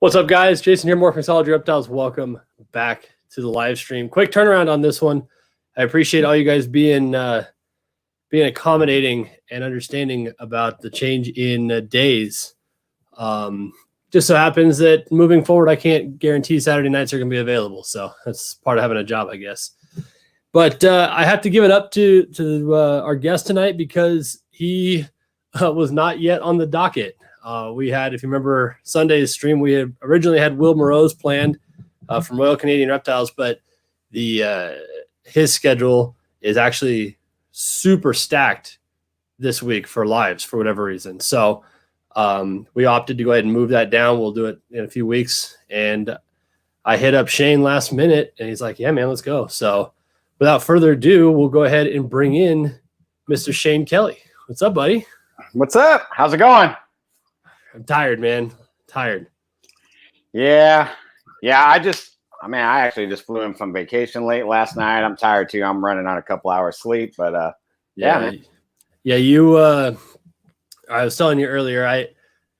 What's up, guys? Jason here, Morph, Mixology, Reptiles. Welcome back to the live stream. Quick turnaround on this one. I appreciate all you guys being accommodating and understanding about the change in days. Just so happens that moving forward, I can't guarantee Saturday nights are going to be available. So that's part of having a job, I guess. But I have to give it up to our guest tonight because he was not yet on the docket. We had, if you remember Sunday's stream, we had originally had Will Moreau's planned from Royal Canadian Reptiles, but his schedule is actually super stacked this week for lives for whatever reason. So we opted to go ahead and move that down. We'll do it in a few weeks. And I hit up Shane last minute and he's like, yeah, man, let's go. So without further ado, we'll go ahead and bring in Mr. Shane Kelly. What's up, buddy? What's up? How's it going? I'm tired, man. Tired. Yeah. I actually just flew in from vacation late last night. I'm tired too. I'm running on a couple hours sleep, but yeah, I was telling you earlier, I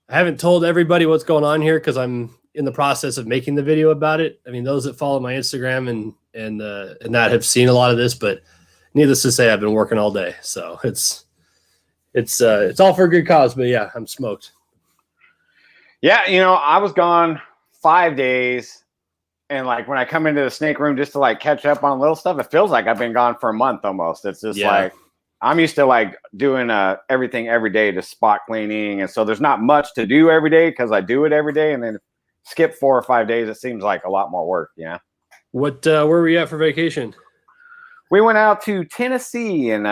haven't told everybody what's going on here because I'm in the process of making the video about it. I mean, those that follow my Instagram and that have seen a lot of this, but needless to say, I've been working all day. So it's all for a good cause, but yeah, I'm smoked. Yeah, I was gone 5 days, and like when I come into the snake room just to like catch up on little stuff, it feels like I've been gone for a month almost. It's just like I'm used to like doing everything every day, to spot cleaning, and so there's not much to do every day because I do it every day, and then skip 4 or 5 days, it seems like a lot more work. Yeah. What where were you at for vacation? We went out to Tennessee and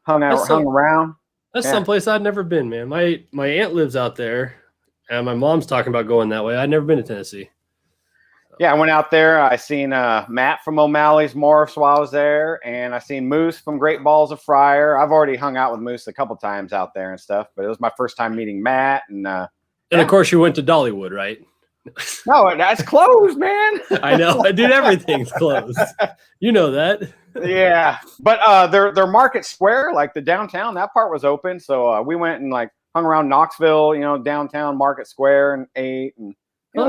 hung around. That's someplace I'd never been, man. My aunt lives out there. And my mom's talking about going that way. I'd never been to Tennessee. Yeah, I went out there. I seen Matt from O'Malley's Morphs while I was there, and I seen Moose from Great Balls of Fryer. I've already hung out with Moose a couple times out there and stuff, but it was my first time meeting Matt. And of course, you went to Dollywood, right? No, that's closed, man. I know, dude. Everything's closed. You know that. Yeah, but their Market Square, like the downtown, that part was open. So we went and like hung around Knoxville, downtown Market Square, and ate and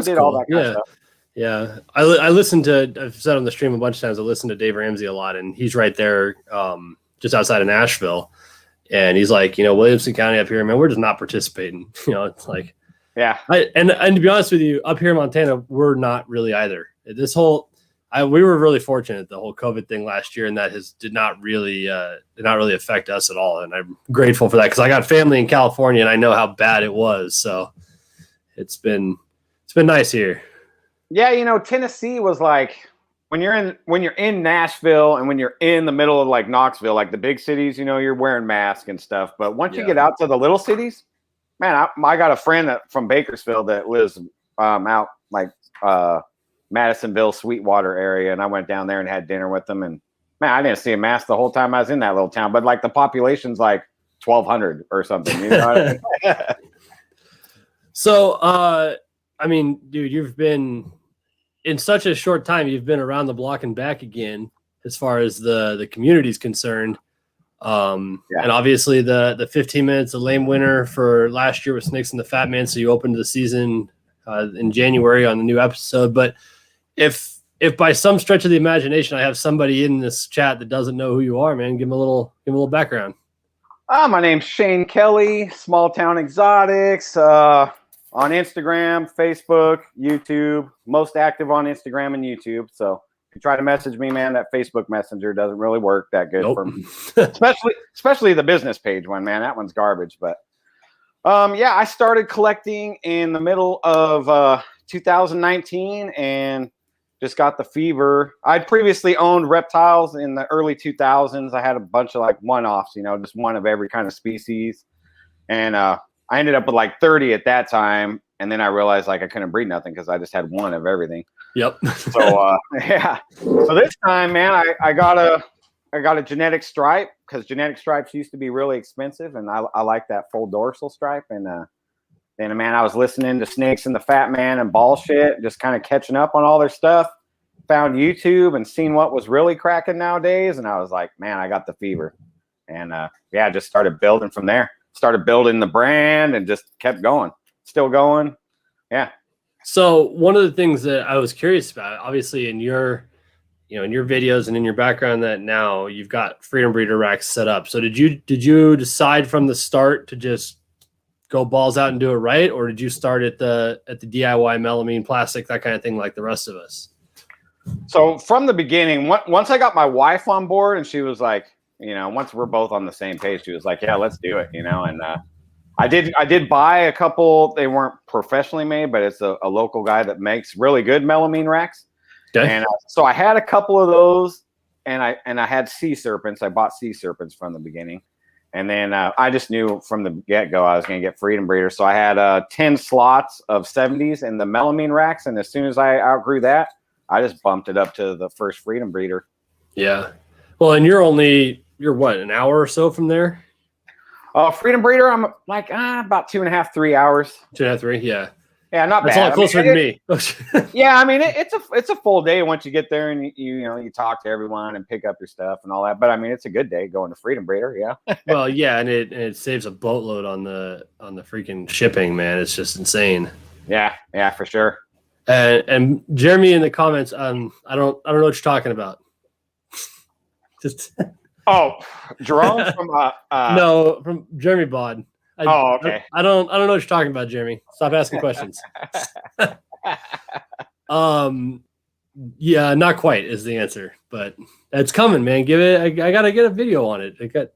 did all that kind of stuff. Yeah, I listened to. I've said on the stream a bunch of times. I listen to Dave Ramsey a lot, and he's right there, just outside of Nashville. And he's like, Williamson County up here, man, we're just not participating. It's like, yeah. And to be honest with you, up here in Montana, we're not really either. This whole, we were really fortunate the whole COVID thing last year, and that did not really affect us at all. And I'm grateful for that because I got family in California, and I know how bad it was. So it's been nice here. Yeah, Tennessee was like when you're in Nashville and when you're in the middle of like Knoxville, like the big cities, you're wearing masks and stuff. But once you get out to the little cities, man, I got a friend from Bakersfield that lives out like Madisonville, Sweetwater area, and I went down there and had dinner with them. And man, I didn't see a mask the whole time I was in that little town. But like the population's like 1,200 or something. You know what I mean? So, I mean, dude, you've been in such a short time. You've been around the block and back again, as far as the community's concerned. And obviously the 15 minutes, a lame winner for last year with Snakes and the Fat Man. So you opened the season in January on the new episode. But if by some stretch of the imagination I have somebody in this chat that doesn't know who you are, man, give them a little background. My name's Shane Kelly, Small Town Exotics, on Instagram, Facebook, YouTube, most active on Instagram and YouTube. So if you try to message me, man, that Facebook Messenger doesn't really work that good for me. especially the business page one, man. That one's garbage. But I started collecting in the middle of 2019 and just got the fever. I'd previously owned reptiles in the early 2000s. I had a bunch of like one-offs, just one of every kind of species. And I ended up with like 30 at that time. And then I realized like I couldn't breed nothing because I just had one of everything. Yep. So So this time, man, I got a genetic stripe because genetic stripes used to be really expensive, and I like that full dorsal stripe. And then, man, I was listening to Snakes and the Fat Man and ball shit, just kind of catching up on all their stuff. Found YouTube and seen what was really cracking nowadays, and I was like, man, I got the fever. And just started building from there. Started building the brand and just kept going. Still going. Yeah. So one of the things that I was curious about, obviously in your videos and in your background, that now you've got Freedom Breeder racks set up. So did you decide from the start to just go balls out and do it right, or did you start at the DIY melamine plastic, that kind of thing, like the rest of us? So from the beginning, once I got my wife on board, and she was like, once we're both on the same page, she was like, yeah, let's do it, and I did buy a couple. They weren't professionally made, but it's a local guy that makes really good melamine racks. Okay. And so I had a couple of those, and I had sea serpents. I bought sea serpents from the beginning. And then I just knew from the get-go I was going to get Freedom Breeder. So I had 10 slots of 70s in the melamine racks. And as soon as I outgrew that, I just bumped it up to the first Freedom Breeder. Yeah. Well, and you're what, an hour or so from there? Freedom Breeder, I'm like about 2.5, 3 hours. 2.5, 3, yeah. Yeah, not bad. That's a lot closer to me. Yeah, I mean, it's a full day once you get there and you talk to everyone and pick up your stuff and all that. But I mean, it's a good day going to Freedom Breeder. Yeah. Well, yeah, and it saves a boatload on the freaking shipping, man. It's just insane. Yeah, for sure. And Jeremy in the comments, I don't know what you're talking about. Just Jerome from no, from Jeremy Bod. Okay. I don't know what you're talking about, Jeremy. Stop asking questions. Yeah, not quite is the answer, but it's coming, man. Give it. I gotta get a video on it.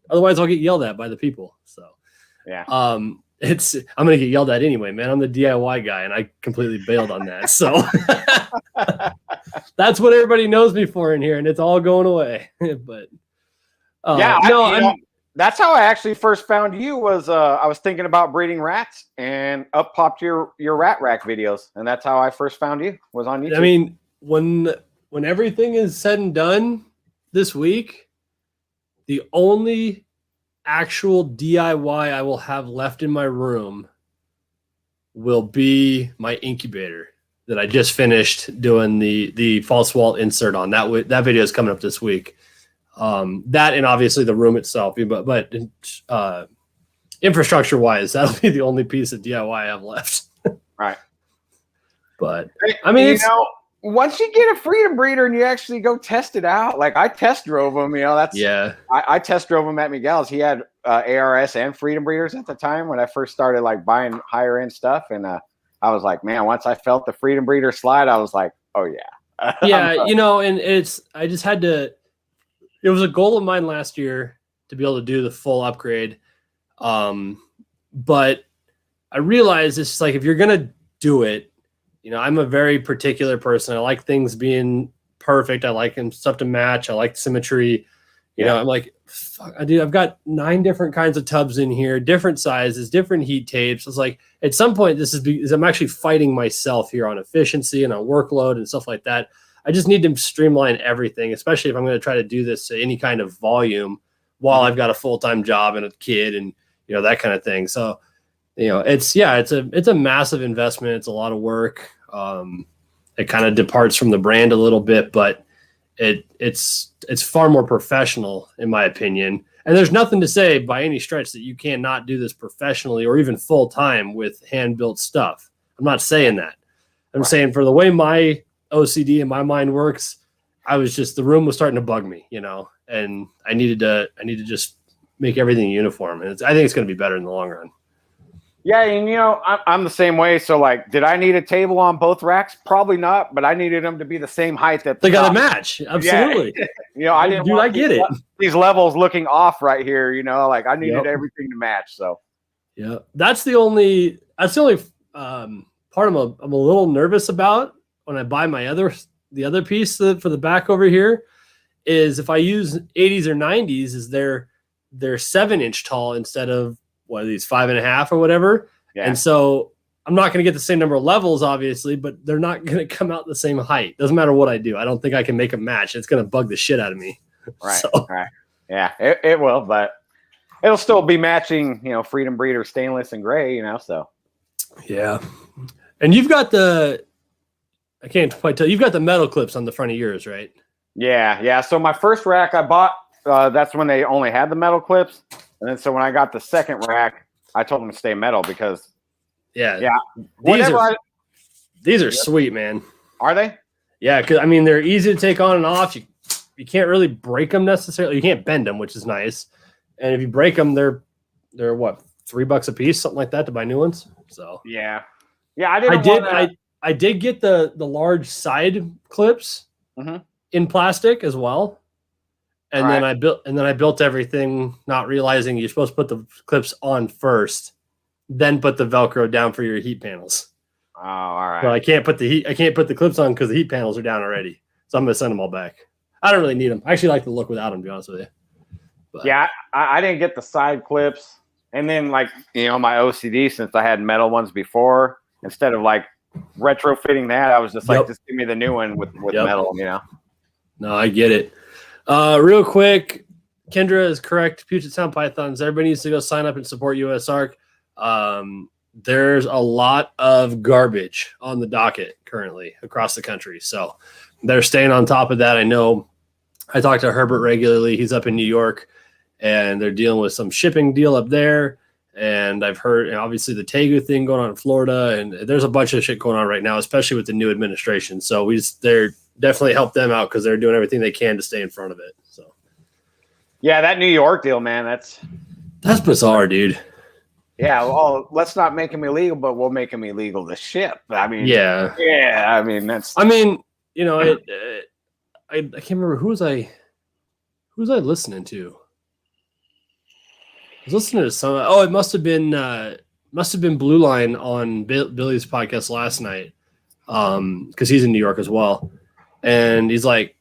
Otherwise, I'll get yelled at by the people. So yeah. I'm gonna get yelled at anyway, man. I'm the DIY guy, and I completely bailed on that. So that's what everybody knows me for in here, and it's all going away. But yeah, that's how I actually first found you. Was I was thinking about breeding rats, and up popped your rat rack videos, and that's how I first found you. Was on YouTube. I mean, when everything is said and done this week, the only actual DIY I will have left in my room will be my incubator that I just finished doing the false wall insert on. That video is coming up this week. That and obviously the room itself, but infrastructure wise, that'll be the only piece of DIY I have left. Right. But I mean, once you get a Freedom Breeder and you actually go test it out, like I test drove them, I test drove them at Miguel's. He had ARS and Freedom Breeders at the time when I first started like buying higher end stuff. And I was like, man, once I felt the Freedom Breeder slide, I was like, oh yeah. Yeah. And I just had to, it was a goal of mine last year to be able to do the full upgrade. But I realized it's just like, if you're going to do it, I'm a very particular person. I like things being perfect. I like stuff to match. I like symmetry. I'm like, fuck, I've got 9 different kinds of tubs in here, different sizes, different heat tapes. It's like, at some point, I'm actually fighting myself here on efficiency and on workload and stuff like that. I just need to streamline everything, especially if I'm going to try to do this to any kind of volume while I've got a full-time job and a kid and, that kind of thing. So, it's a massive investment. It's a lot of work. It kind of departs from the brand a little bit, but it's far more professional in my opinion. And there's nothing to say by any stretch that you cannot do this professionally or even full time with hand built stuff. I'm not saying that. I'm saying for the way my OCD in my mind works, the room was starting to bug me, and I needed to just make everything uniform. And I think it's going to be better in the long run. Yeah, and I'm the same way. So, like, did I need a table on both racks? Probably not, but I needed them to be the same height. They got to match. Absolutely. Yeah. I didn't want I get it. These levels looking off right here. Like I needed everything to match. So, yeah, that's the only part I'm a little nervous about when I buy the other piece for the back over here is if I use 80s or 90s, is they're 7-inch tall instead of what are these 5.5 or whatever. Yeah. And so I'm not going to get the same number of levels, obviously, but they're not going to come out the same height. Doesn't matter what I do. I don't think I can make a match. It's going to bug the shit out of me. Right. Right. Yeah, it will, but it'll still be matching, Freedom Breeder stainless and gray, so. Yeah. And you've got I can't quite tell, you've got the metal clips on the front of yours, right? Yeah. So my first rack I bought, that's when they only had the metal clips. And then so when I got the second rack, I told them to stay metal because These are sweet, man. Are they? Yeah, because I mean they're easy to take on and off. You can't really break them necessarily. You can't bend them, which is nice. And if you break them, they're what, $3 a piece, something like that, to buy new ones. So yeah. I did get the large side clips in plastic as well. And then I built everything, not realizing you're supposed to put the clips on first, then put the Velcro down for your heat panels. Oh, all right. So I can't put the clips on because the heat panels are down already. So I'm gonna send them all back. I don't really need them. I actually like the look without them, to be honest with you. But, yeah, I didn't get the side clips. And then, like, you know, my OCD, since I had metal ones before, instead of like retrofitting that, I was just like, just give me the new one with metal, you know? No, I get it. Real quick, Kendra is correct. Puget Sound Pythons. Everybody needs to go sign up and support USARK. There's a lot of garbage on the docket currently across the country. So they're staying on top of that. I know I talk to Herbert regularly. He's up in New York, and they're dealing with some shipping deal up there. And I've heard, obviously, the Tegu thing going on in Florida, and there's a bunch of shit going on right now, especially with the new administration. So they're definitely help them out because they're doing everything they can to stay in front of it. So, yeah, that New York deal, man, that's bizarre, dude. Yeah, well, let's not make them illegal, but we'll make them illegal to ship. I mean, yeah. I mean, you know, I can't remember who was I listening to. I was listening to some. Oh, it must have been Blue Line on Billy's podcast last night, because he's in New York as well, and he's like,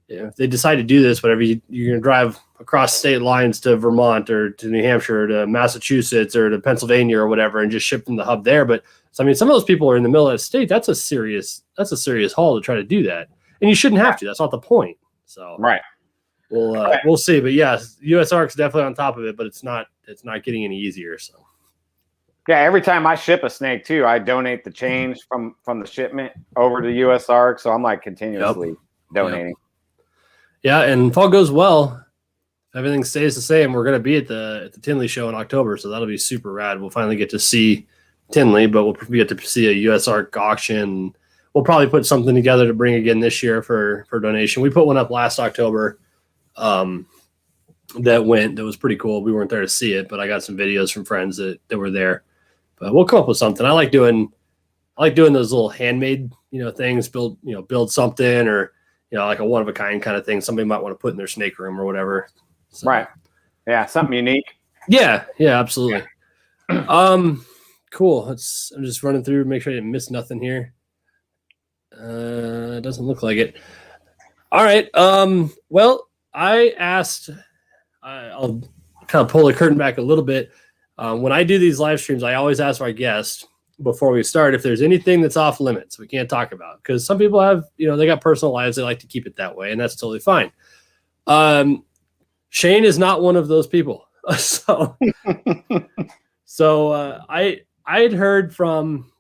if they decide to do this, whatever, you're gonna drive across state lines to Vermont or to New Hampshire or to Massachusetts or to Pennsylvania or whatever, and just ship from the hub there. But so, I mean, some of those people are in the middle of the state. That's a serious haul to try to do that, and you shouldn't have to. That's not the point. So right. We'll see. But yes, USARK's definitely on top of it, but it's not getting any easier. So yeah, every time I ship a snake too, I donate the change from the shipment over to USARK. So I'm like continuously donating. Yep. Yeah, and if all goes well, everything stays the same, we're going to be at the Tinley show in October, so that'll be super rad. We'll finally get to see Tinley, but we'll get to see a USARK auction. We'll probably put something together to bring again this year for donation. We put one up last October that was pretty cool. We weren't there to see it, but I got some videos from friends that were there. But we'll come up with something. I like doing those little handmade, things, build something, or like a one of a kind kind of thing somebody might want to put in their snake room or whatever. So, right. Yeah, something unique. Yeah, absolutely. Cool. I'm just running through, make sure I didn't miss nothing here. It doesn't look like it. All right. Well, I asked, I'll kind of pull the curtain back a little bit. When I do these live streams, I always ask our guest before we start if there's anything that's off limits we can't talk about, because some people have, they got personal lives, they like to keep it that way, and that's totally fine. Shane is not one of those people. So I had heard from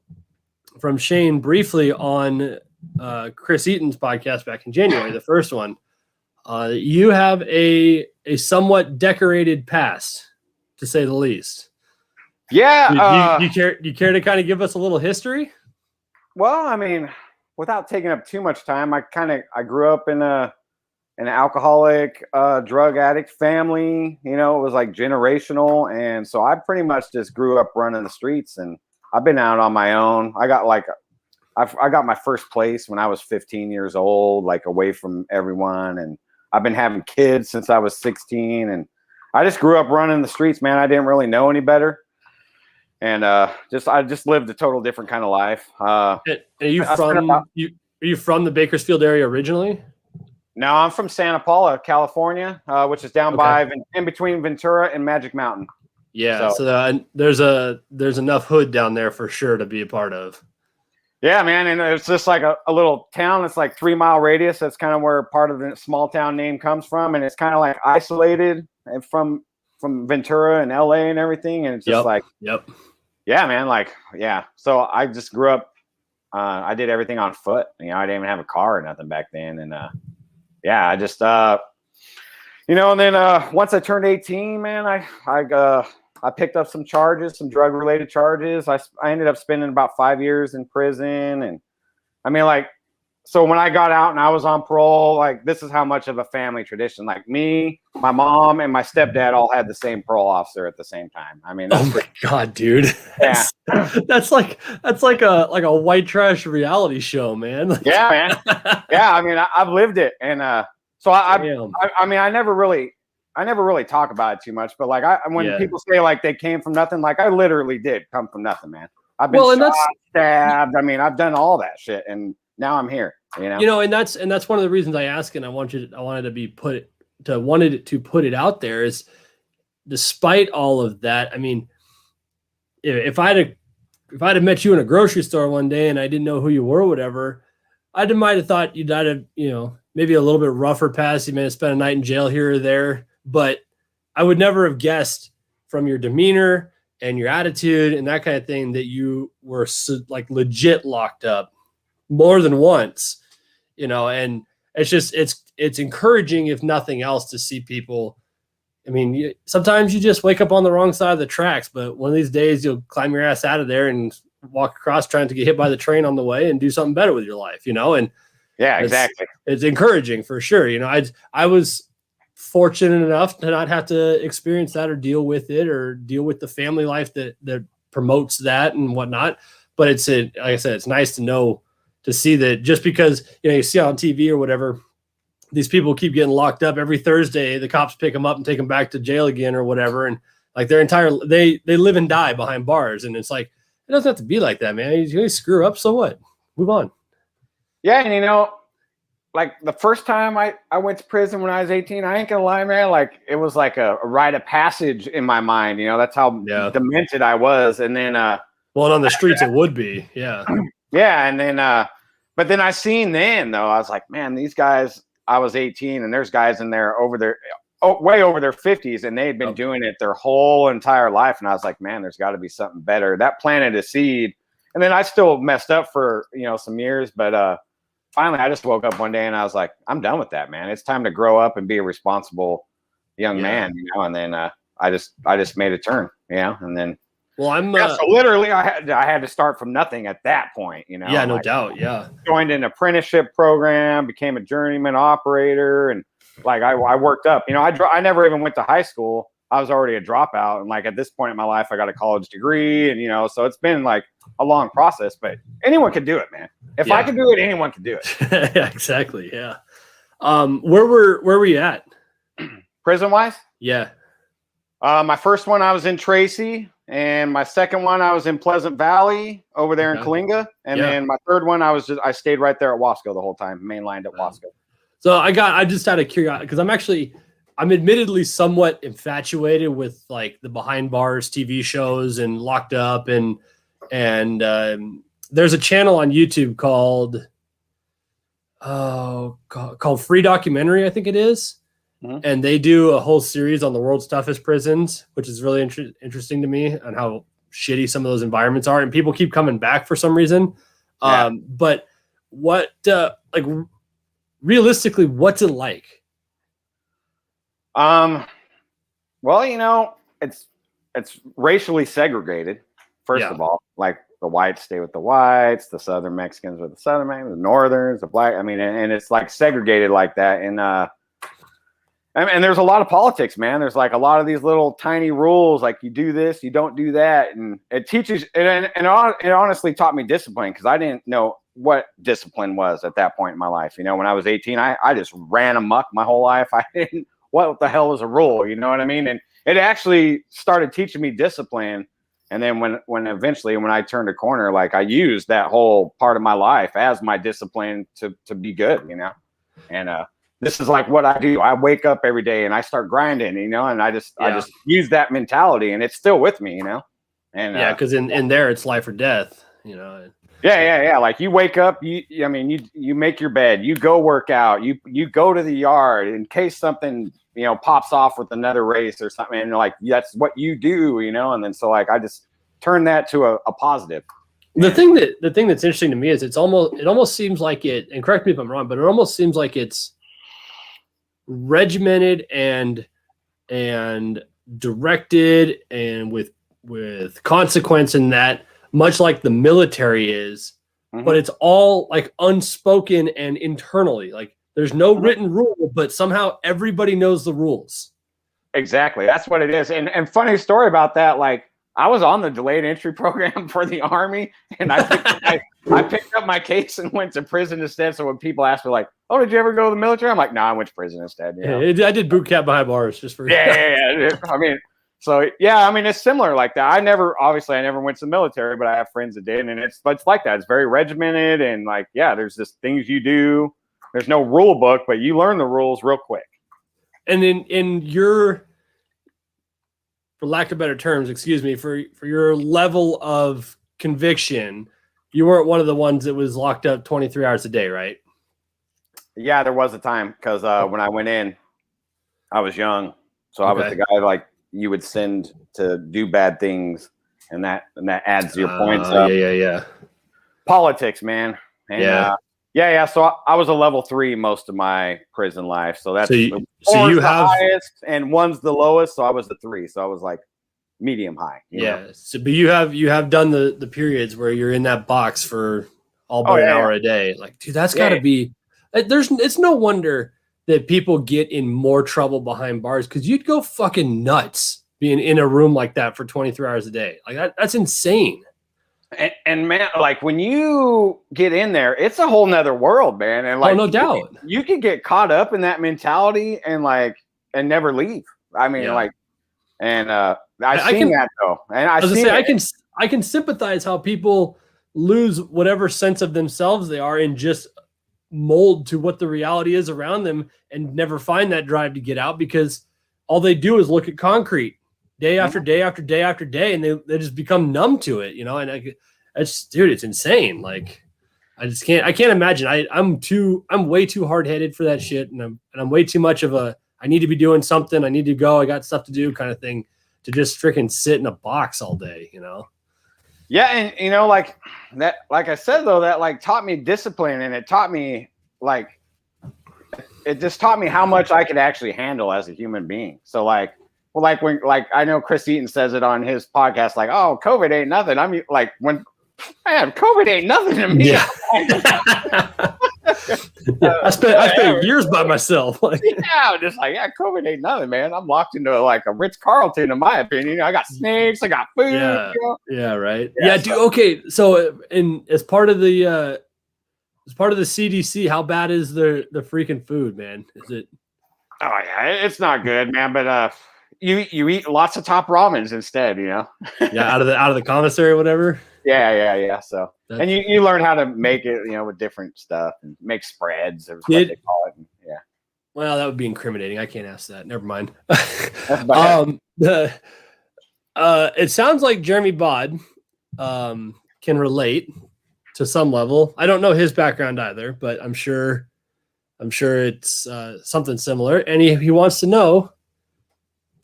Shane briefly on Chris Eaton's podcast back in January, the first one. You have a somewhat decorated past, to say the least. Yeah. You care to kind of give us a little history? Well, I mean, without taking up too much time, I grew up in an alcoholic, drug addict family. It was like generational, and so I pretty much just grew up running the streets, and I've been out on my own. I got my first place when I was 15 years old, like away from everyone, and I've been having kids since I was 16, and I just grew up running the streets, man. I didn't really know any better. And I just lived a total different kind of life. Are you from the Bakersfield area originally? No, I'm from Santa Paula, California, which is down by in between Ventura and Magic Mountain. Yeah, so there's enough hood down there for sure to be a part of. Yeah, man, and it's just like a little town. It's like 3 mile radius. That's kind of where part of the small town name comes from, and it's kind of like isolated and from Ventura and LA and everything, and it's just yeah, man, so I just grew up, I did everything on foot. I didn't even have a car or nothing back then, and I just and then once I turned 18, man, I I picked up some charges, some drug related charges. I ended up spending about 5 years in prison. And I mean, like, so when I got out and I was on parole, like, this is how much of a family tradition. Like, me, my mom, and my stepdad all had the same parole officer at the same time. I mean, oh my God, dude. Yeah. That's like a white trash reality show, man. Yeah, man. Yeah, I mean, I've lived it. And so I mean, I never really talk about it too much, but like when people say like they came from nothing, like I literally did come from nothing, man. I've been shot, stabbed. I mean, I've done all that shit, and now I'm here. And that's one of the reasons I ask, and I wanted to put it out there is, despite all of that, I mean, if I'd have met you in a grocery store one day and I didn't know who you were or whatever, I might have thought you'd have, maybe a little bit rougher past. You may have spent a night in jail here or there, but I would never have guessed from your demeanor and your attitude and that kind of thing that you were like legit locked up more than once, and it's just, it's encouraging, if nothing else, to see people. I mean, sometimes you just wake up on the wrong side of the tracks, but one of these days you'll climb your ass out of there and walk across trying to get hit by the train on the way and do something better with your life, and yeah, exactly. It's encouraging for sure. I was fortunate enough to not have to experience that or deal with it or deal with the family life that promotes that and whatnot. But like I said, it's nice to see that just because, you see on TV or whatever, these people keep getting locked up every Thursday, the cops pick them up and take them back to jail again or whatever. And like they live and die behind bars. And it's like, it doesn't have to be like that, man. You screw up, so what? Move on. Yeah, and like the first time I went to prison when I was 18, I ain't gonna lie, man, like it was like a rite of passage in my mind. That's how demented I was. And then well, on the streets it would be, yeah. Yeah, and then but then I seen then though, I was like, man, these guys, I was 18 and there's guys in there way over their 50s, and they had been doing it their whole entire life. And I was like, man, there's got to be something better. That planted a seed. And then I still messed up for, some years, but finally I just woke up one day and I was like, I'm done with that, man. It's time to grow up and be a responsible young man, and then I just made a turn, and then so literally I had to start from nothing at that point, Yeah, no doubt. Yeah. Joined an apprenticeship program, became a journeyman operator, and like I worked up. I never even went to high school. I was already a dropout, and like at this point in my life, I got a college degree, and so it's been like a long process. But anyone can do it, man. If I can do it, anyone can do it. Yeah, exactly. Yeah. Where were you at? Prison wise? Yeah. My first one I was in Tracy, and my second one I was in Pleasant Valley over there in Coalinga, and then my third one I stayed right there at Wasco the whole time, mainlined at Wasco. So I just out of curiosity, because I'm admittedly somewhat infatuated with like the behind bars TV shows and Locked Up, and there's a channel on YouTube called Free Documentary, I think it is. Mm-hmm. And they do a whole series on the world's toughest prisons, which is really interesting to me, on how shitty some of those environments are. And people keep coming back for some reason. But what, realistically, what's it like? Well, it's racially segregated. First of all, like the whites stay with the whites, the Southern Mexicans with the Southern Mexicans, the Northerns, the black. I mean, and it's like segregated like that. And there's a lot of politics, man. There's like a lot of these little tiny rules, like you do this, you don't do that. And it teaches, and it honestly taught me discipline, because I didn't know what discipline was at that point in my life. When I was 18, I just ran amok my whole life. I didn't, what the hell is a rule? You know what I mean? And it actually started teaching me discipline. And then when eventually, when I turned a corner, like I used that whole part of my life as my discipline to be good, and, this is like what I do. I wake up every day and I start grinding, and I just use that mentality, and it's still with me, and because in there it's life or death, Yeah. Like you wake up, you make your bed, you go work out, you go to the yard in case something, pops off with another race or something. And like, that's what you do, and then, so like, I just turn that to a positive. The thing that's interesting to me is it almost seems like it, and correct me if I'm wrong, but it almost seems like it's regimented and directed and with consequence in that, much like the military is, but it's all like unspoken and internally. Like there's no written rule, but somehow everybody knows the rules. Exactly. That's what it is. And funny story about that, like I was on the delayed entry program for the Army, and I picked up my case and went to prison instead. So when people ask me like, "Oh, did you ever go to the military?" I'm like, "No, I went to prison instead." You know? I did boot camp behind bars just for yeah. I mean, so yeah, I mean it's similar like that. I never went to the military, but I have friends that did, and it's like that. It's very regimented, and like there's just things you do. There's no rule book, but you learn the rules real quick. And in your, for lack of better terms, excuse me, for your level of conviction, you weren't one of the ones that was locked up 23 hours a day, right? Yeah, there was a time because when I went in, I was young, so I was the guy like you would send to do bad things, and that adds your points up. Yeah. Politics, man. And, yeah. So I was a level 3 most of my prison life. So that's so you have the highest and one's the lowest. So I was the 3. So I was like medium high. You know? So, but you have done the periods where you're in that box for all but an hour a day. Like, dude, that's got to be. It's no wonder that people get in more trouble behind bars because you'd go fucking nuts being in a room like that for 23 hours a day. Like that's insane. And man, like when you get in there, it's a whole nother world, man. And like, no doubt, you can get caught up in that mentality and never leave. I mean, I've seen that though, and I can sympathize how people lose whatever sense of themselves they are and just mold to what the reality is around them and never find that drive to get out because all they do is look at concrete day after day after day after day, and they just become numb to it, you know. And it's insane. Like I can't imagine. I'm way too hard headed for that shit, and I'm way too much of a I need to be doing something. I need to go. I got stuff to do, kind of thing, to just freaking sit in a box all day, you know. Yeah, and you know, like that, like I said though, that like taught me discipline, and it taught me it just taught me how much I could actually handle as a human being. So like. Well, when I know Chris Eaton says it on his podcast, like, "Oh, COVID ain't nothing." I mean, like man, COVID ain't nothing to me. Yeah. I spent years by myself. Just like COVID ain't nothing, man. I'm locked into like a Ritz-Carlton, in my opinion. I got snakes, I got food. Yeah, you know? Yeah, right. Yeah, dude. Okay, so as part of the CDC, how bad is the freaking food, man? Is it? Oh yeah, it's not good, man. But you eat lots of top ramens instead, you know. Yeah, out of the commissary or whatever. Yeah. So and you learn how to make it, you know, with different stuff and make spreads or what they call it. Yeah. Well, that would be incriminating. I can't ask that. Never mind. It sounds like Jeremy Bod can relate to some level. I don't know his background either, but I'm sure it's something similar. And he wants to know,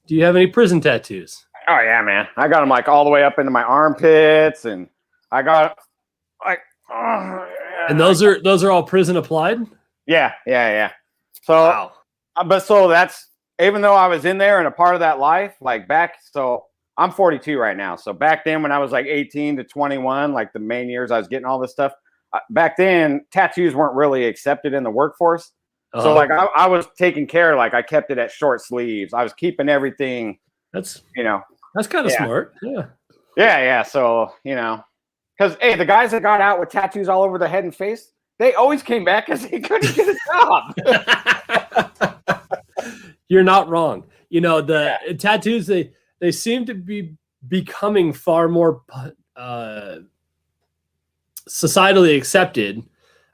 do you have any prison tattoos? Oh yeah, man. I got them like all the way up into my armpits, and I got like. And those are all prison applied. Yeah. So, wow. But so that's even though I was in there and a part of that life, like back. So I'm 42 right now. So back then, when I was like 18 to 21, like the main years I was getting all this stuff. Back then, tattoos weren't really accepted in the workforce. So like I was taking care, like I kept it at short sleeves. I was keeping everything. That's kind of smart. Yeah. So, you know, because hey, the guys that got out with tattoos all over their head and face, they always came back because they couldn't get a job. You're not wrong. You know, the tattoos, they seem to be becoming far more societally accepted.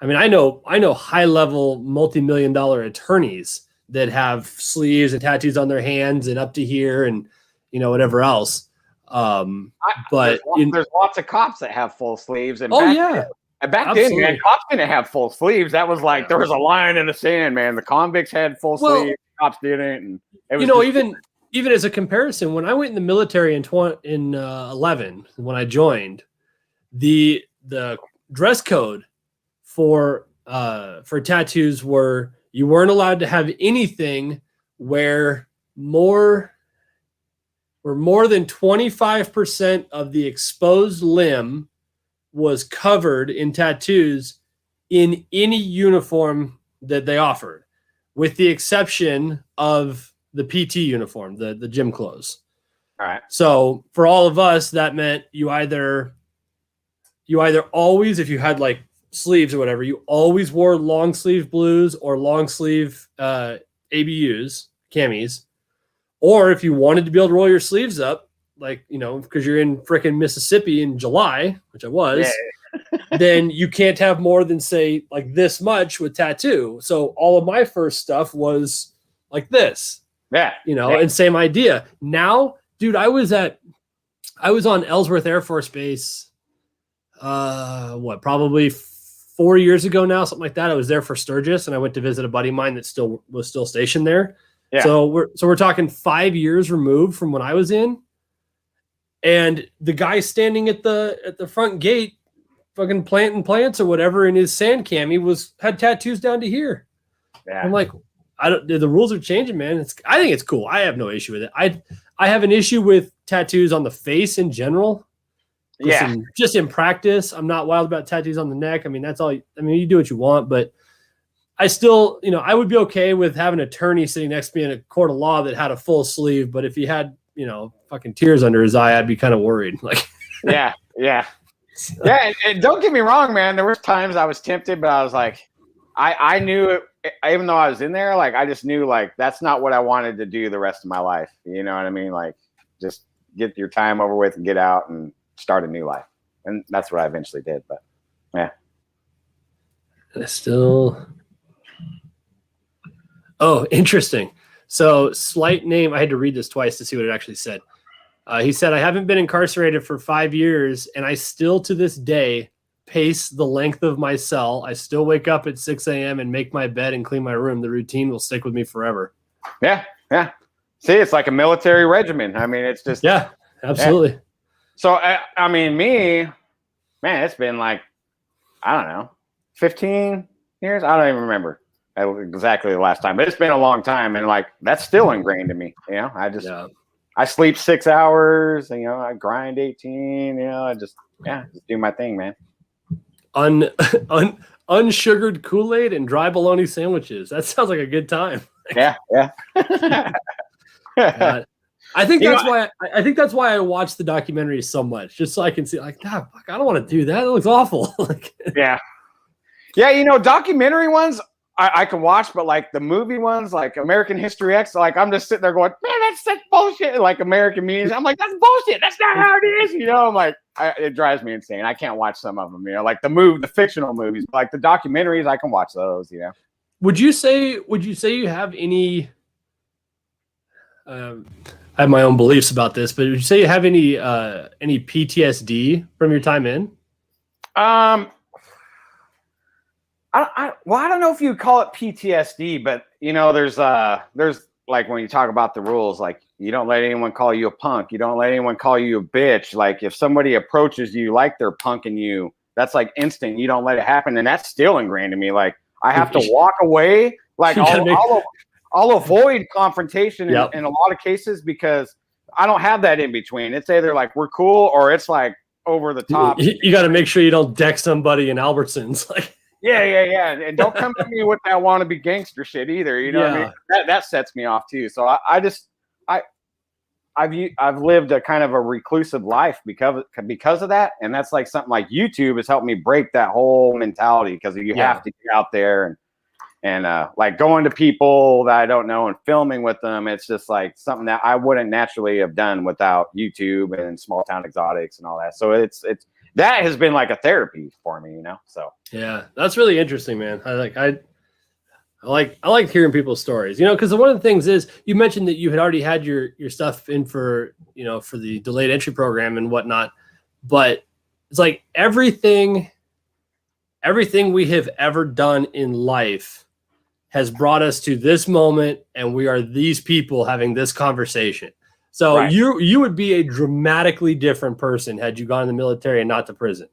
I mean, I know high-level multi-million-dollar attorneys that have sleeves and tattoos on their hands and up to here and, you know, whatever else. But there's lots of cops that have full sleeves. And back Absolutely. then, man, cops didn't have full sleeves. That was like there was a line in the sand, man. The convicts had full sleeves, cops didn't. And it was even as a comparison, when I went in the military in 11, when I joined, the dress code for tattoos were you weren't allowed to have anything where more where more than 25% of the exposed limb was covered in tattoos in any uniform that they offered, with the exception of the PT uniform, the gym clothes. All right. So for all of us, that meant you either always, if you had like sleeves or whatever, you always wore long sleeve blues or long sleeve ABUs, camis. Or if you wanted to be able to roll your sleeves up, like, you know, because you're in frickin' Mississippi in July, which I was, then you can't have more than, say, like this much with tattoo. So all of my first stuff was like this. Yeah. You know, and same idea. Now, dude, I was on Ellsworth Air Force Base, probably 4 years ago now, something like that. I was there for Sturgis, and I went to visit a buddy of mine that was still stationed there. Yeah. So we're talking 5 years removed from when I was in, and the guy standing at the front gate, fucking planting plants or whatever in his sand cami had tattoos down to here. Yeah. I'm like, the rules are changing, man. I think it's cool. I have no issue with it. I have an issue with tattoos on the face in general. Yeah. Just in practice, I'm not wild about tattoos on the neck. I mean, that's all. I mean, you do what you want, but I still, you know, I would be okay with having an attorney sitting next to me in a court of law that had a full sleeve. But if he had, you know, fucking tears under his eye, I'd be kind of worried. Like, yeah. And don't get me wrong, man. There was times I was tempted, but I was like, I knew it, even though I was in there, like, I just knew, like, that's not what I wanted to do the rest of my life. You know what I mean? Like, just get your time over with and get out and start a new life. And that's what I eventually did. But yeah. Oh, interesting. So slight name. I had to read this twice to see what it actually said. He said, I haven't been incarcerated for 5 years, and I still to this day pace the length of my cell. I still wake up at 6 a.m. and make my bed and clean my room. The routine will stick with me forever. Yeah. See, it's like a military regimen. I mean, it's just. Yeah, absolutely. Yeah. So, I mean, man, it's been like, I don't know, 15 years? I don't even remember exactly the last time. But it's been a long time, and, like, that's still ingrained in me. You know, I sleep 6 hours, and, you know, I grind 18, you know, I just do my thing, man. Unsugared Kool-Aid and dry bologna sandwiches. That sounds like a good time. Yeah. I think that's why I watch the documentary so much, just so I can see, like, God, fuck, I don't want to do that. It looks awful. Yeah. You know, documentary ones I can watch, but like the movie ones, like American History X, like I'm just sitting there going, man, that's such bullshit. Like American memes, I'm like, that's bullshit. That's not how it is. You know, I'm like, it drives me insane. I can't watch some of them. You know, like the fictional movies, like the documentaries, I can watch those. You know. Would you say you have any? I have my own beliefs about this, but would you say you have any PTSD from your time in? I don't know if you call it PTSD, but you know, there's like when you talk about the rules, like you don't let anyone call you a punk. You don't let anyone call you a bitch. Like if somebody approaches you like they're punking you, that's like instant. You don't let it happen. And that's still ingrained in me. Like I have to walk away. Like I'll avoid confrontation in a lot of cases because I don't have that in between. It's either like we're cool or it's like over the top. You got to make sure you don't deck somebody in Albertsons. Like. Yeah. And don't come to me with that wannabe gangster shit either. You know what I mean? That sets me off too. So I've lived a kind of a reclusive life because of that. And that's like something like YouTube has helped me break that whole mentality because you have to get out there and like going to people that I don't know and filming with them. It's just like something that I wouldn't naturally have done without YouTube and Small Town Exotics and all that. So it's that has been like a therapy for me, you know? So yeah, that's really interesting, man. I like hearing people's stories, you know, because one of the things is you mentioned that you had already had your stuff in for, you know, for the delayed entry program and whatnot, but it's like everything we have ever done in life has brought us to this moment, and we are these people having this conversation. So you would be a dramatically different person had you gone in the military and not to prison.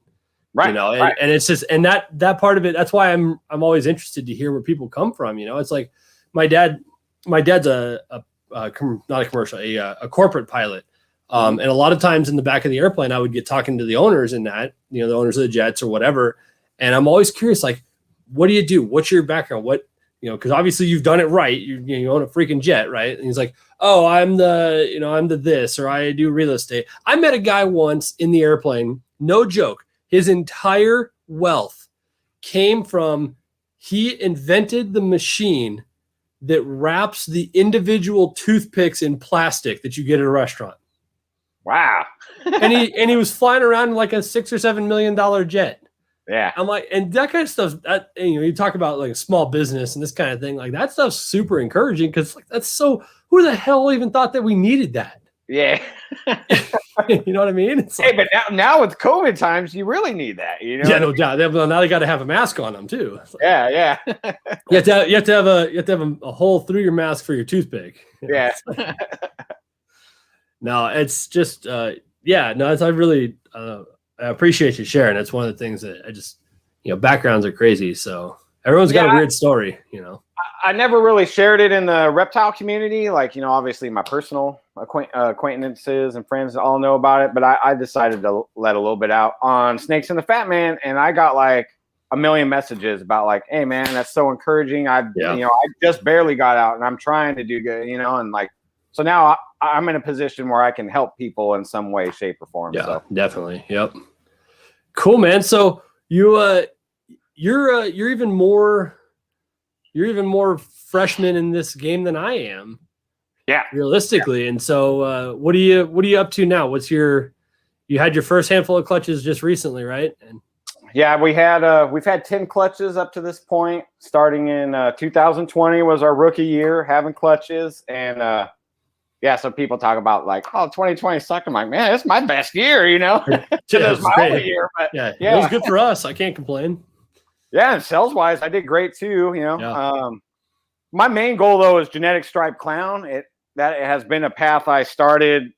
Right. You know, and it's just, and that part of it, that's why I'm always interested to hear where people come from. You know, it's like my dad's not a commercial, a corporate pilot. And a lot of times in the back of the airplane, I would get talking to the owners in that, the owners of the jets or whatever. And I'm always curious, like, what do you do? What's your background? What, because obviously you've done it right. You own a freaking jet, right? And he's like, oh, I'm the this, or I do real estate. I met a guy once in the airplane, no joke. His entire wealth came from, he invented the machine that wraps the individual toothpicks in plastic that you get at a restaurant. Wow. and he was flying around in like a $6 or $7 million jet. Yeah. I'm like, and that kind of stuff, that, you talk about like a small business and this kind of thing, like that stuff's super encouraging because like that's so, who the hell even thought that we needed that? Yeah. You know what I mean? It's hey, but now with COVID times, you really need that. Yeah, no doubt. Now they got to have a mask on them too. Like, yeah. you have to have a hole through your mask for your toothpick. Yeah. No, it's just I really I appreciate you sharing. It's one of the things that I just backgrounds are crazy, so everyone's got a weird story. I never really shared it in the reptile community. Like, obviously my personal acquaintances and friends all know about it, but I decided to let a little bit out on Snakes and the Fat Man. And I got like a million messages about like, hey man, that's so encouraging. I just barely got out and I'm trying to do good, and like, so now I'm in a position where I can help people in some way, shape or form. Yeah, so. Definitely. Yep. Cool, man. So you're even more freshman in this game than I am. Yeah. Realistically. And so what are you up to now? You had your first handful of clutches just recently, right? And yeah, we've had 10 clutches up to this point. Starting in 2020 was our rookie year having clutches. And so people talk about like, oh, 2020 sucked. I'm like, man, it's my best year, It's my only year. But it was good for us. I can't complain. Yeah, and sales wise, I did great too. My main goal though is genetic striped clown. That has been a path I started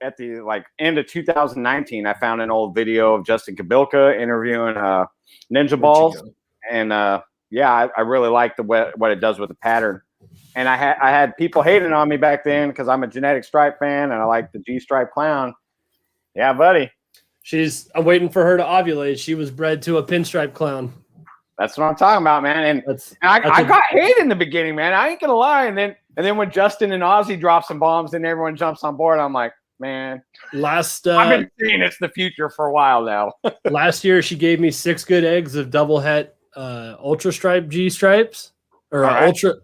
at the end of 2019. I found an old video of Justin Kabilka interviewing Ninja Balls, and I really like what it does with the pattern. And I had people hating on me back then because I'm a genetic stripe fan and I like the G stripe clown. Yeah, buddy. I'm waiting for her to ovulate. She was bred to a pinstripe clown. That's what I'm talking about, man. And I got hate in the beginning, man. I ain't gonna lie. And then when Justin and Ozzy drop some bombs and everyone jumps on board, I'm like, man. I've been saying it's the future for a while now. Last year, she gave me 6 good eggs of double het ultra stripe G stripes. Or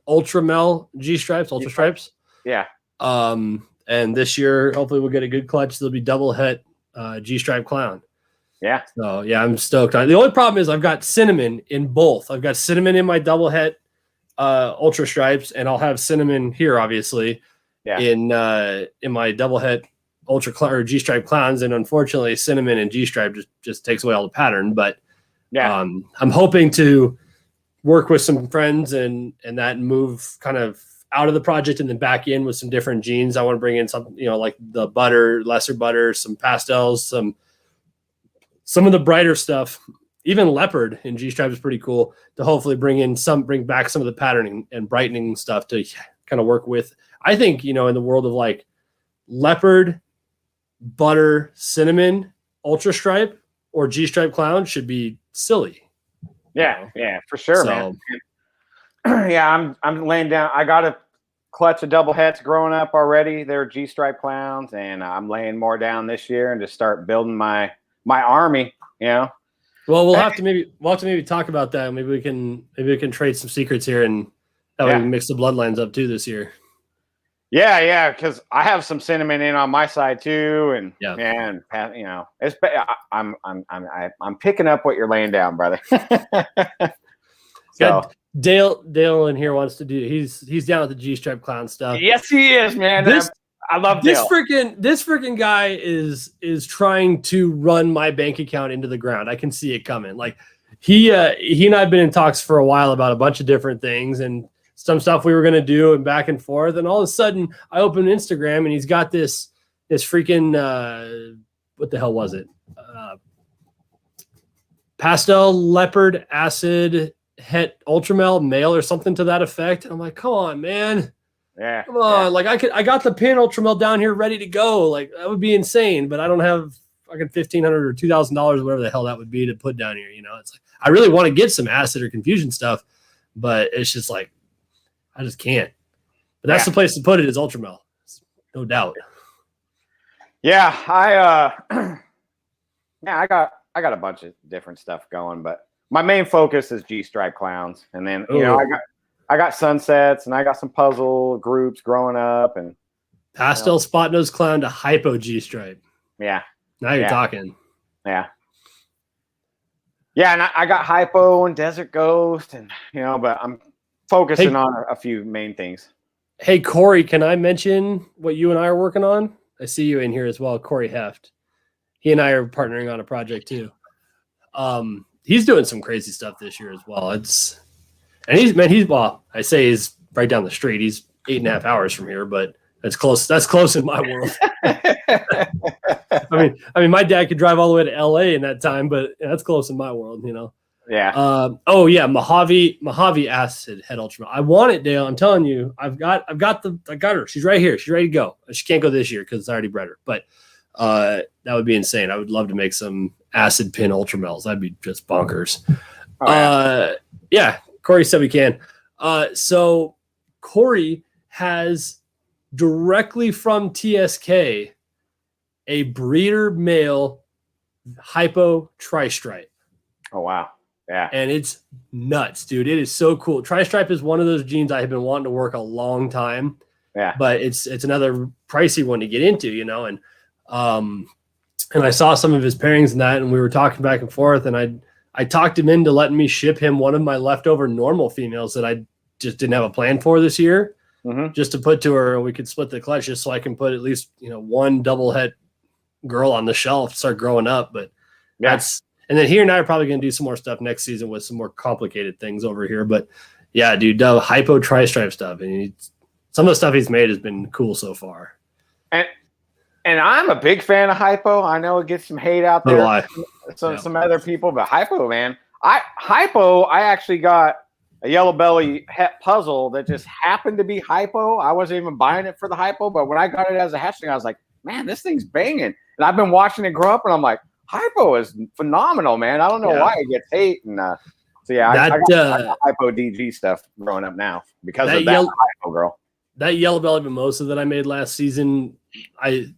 ultra mel G stripes, ultra stripes. Yeah. And this year, hopefully, we'll get a good clutch. There'll be double het G stripe clown. Yeah. So yeah, I'm stoked on it. The only problem is I've got cinnamon in both. I've got cinnamon in my double het ultra stripes, and I'll have cinnamon here, obviously. Yeah. In my double het ultra or G stripe clowns, and unfortunately, cinnamon and G stripe just takes away all the pattern. But yeah, I'm hoping to work with some friends and move kind of out of the project and then back in with some different genes. I want to bring in some, like the butter, lesser butter, some pastels, some of the brighter stuff, even leopard in G stripe is pretty cool to hopefully bring back some of the patterning and brightening stuff to kind of work with. I think, in the world of like leopard, butter, cinnamon, ultra stripe or G stripe clown should be silly. Yeah, for sure, man. Yeah, I'm laying down. I got a clutch of double hets growing up already. They're G-stripe clowns, and I'm laying more down this year and just start building my army. Well, we'll have to maybe talk about that. Maybe we can trade some secrets here, and that way we can mix the bloodlines up too this year. Yeah, because I have some cinnamon in on my side too, and it's I'm picking up what you're laying down, brother. So Dale in here wants to do. He's down with the G stripe clown stuff. Yes, he is, man. I love Dale. This freaking guy is trying to run my bank account into the ground. I can see it coming. Like he and I've been in talks for a while about a bunch of different things and some stuff we were going to do and back and forth. And all of a sudden I open Instagram and he's got this freaking, what the hell was it? Pastel leopard acid het ultramel male or something to that effect. And I'm like, come on, man. Yeah. Come on, like I got the pin ultramel down here ready to go. Like that would be insane, but I don't have fucking $1,500 or $2,000, whatever the hell that would be to put down here. You know, it's like I really want to get some acid or confusion stuff, but it's just like I just can't. But that's the place to put it is ultramel, no doubt. Yeah, I got a bunch of different stuff going, but my main focus is G-stripe clowns, and then I got sunsets, and I got some puzzle groups growing up, and pastel spot nose clown to hypo G-stripe. Yeah, now you're talking. Yeah, and I got hypo and desert ghost, and but I'm focusing on a few main things. Hey Corey, can I mention what you and I are working on? I see you in here as well, Corey Heft. He and I are partnering on a project too. He's doing some crazy stuff this year as well. He's right down the street. He's 8.5 hours from here, but that's close. That's close in my world. I mean, my dad could drive all the way to LA in that time, but that's close in my world, Yeah. Mojave acid head ultramel. I want it, Dale. I'm telling you, I got her. She's right here. She's ready to go. She can't go this year because I already bred her, but that would be insane. I would love to make some acid pin ultramels. That'd be just bonkers. Corey said we can. So Corey has directly from TSK a breeder male hypo tri-stripe. Oh, wow. Yeah. And it's nuts, dude. It is so cool. Tri-stripe is one of those genes I have been wanting to work a long time. Yeah. But it's another pricey one to get into, and I saw some of his pairings in that, and we were talking back and forth, and I talked him into letting me ship him one of my leftover normal females that I just didn't have a plan for this year, just to put to her, and we could split the clutch just so I can put at least, one double het girl on the shelf, start growing up. But and then he and I are probably going to do some more stuff next season with some more complicated things over here. But yeah, dude, the hypo tri-stripe stuff, and some of the stuff he's made has been cool so far. And I'm a big fan of hypo. I know it gets some hate out there, some other people, but hypo, man. I actually got a yellow belly het puzzle that just happened to be hypo. I wasn't even buying it for the hypo, but when I got it as a hatchling, I was like, man, this thing's banging. And I've been watching it grow up, and I'm like, hypo is phenomenal, man. I don't know why it gets hate. And I got hypo DG stuff growing up now because of that hypo girl. That yellow belly mimosa that I made last season,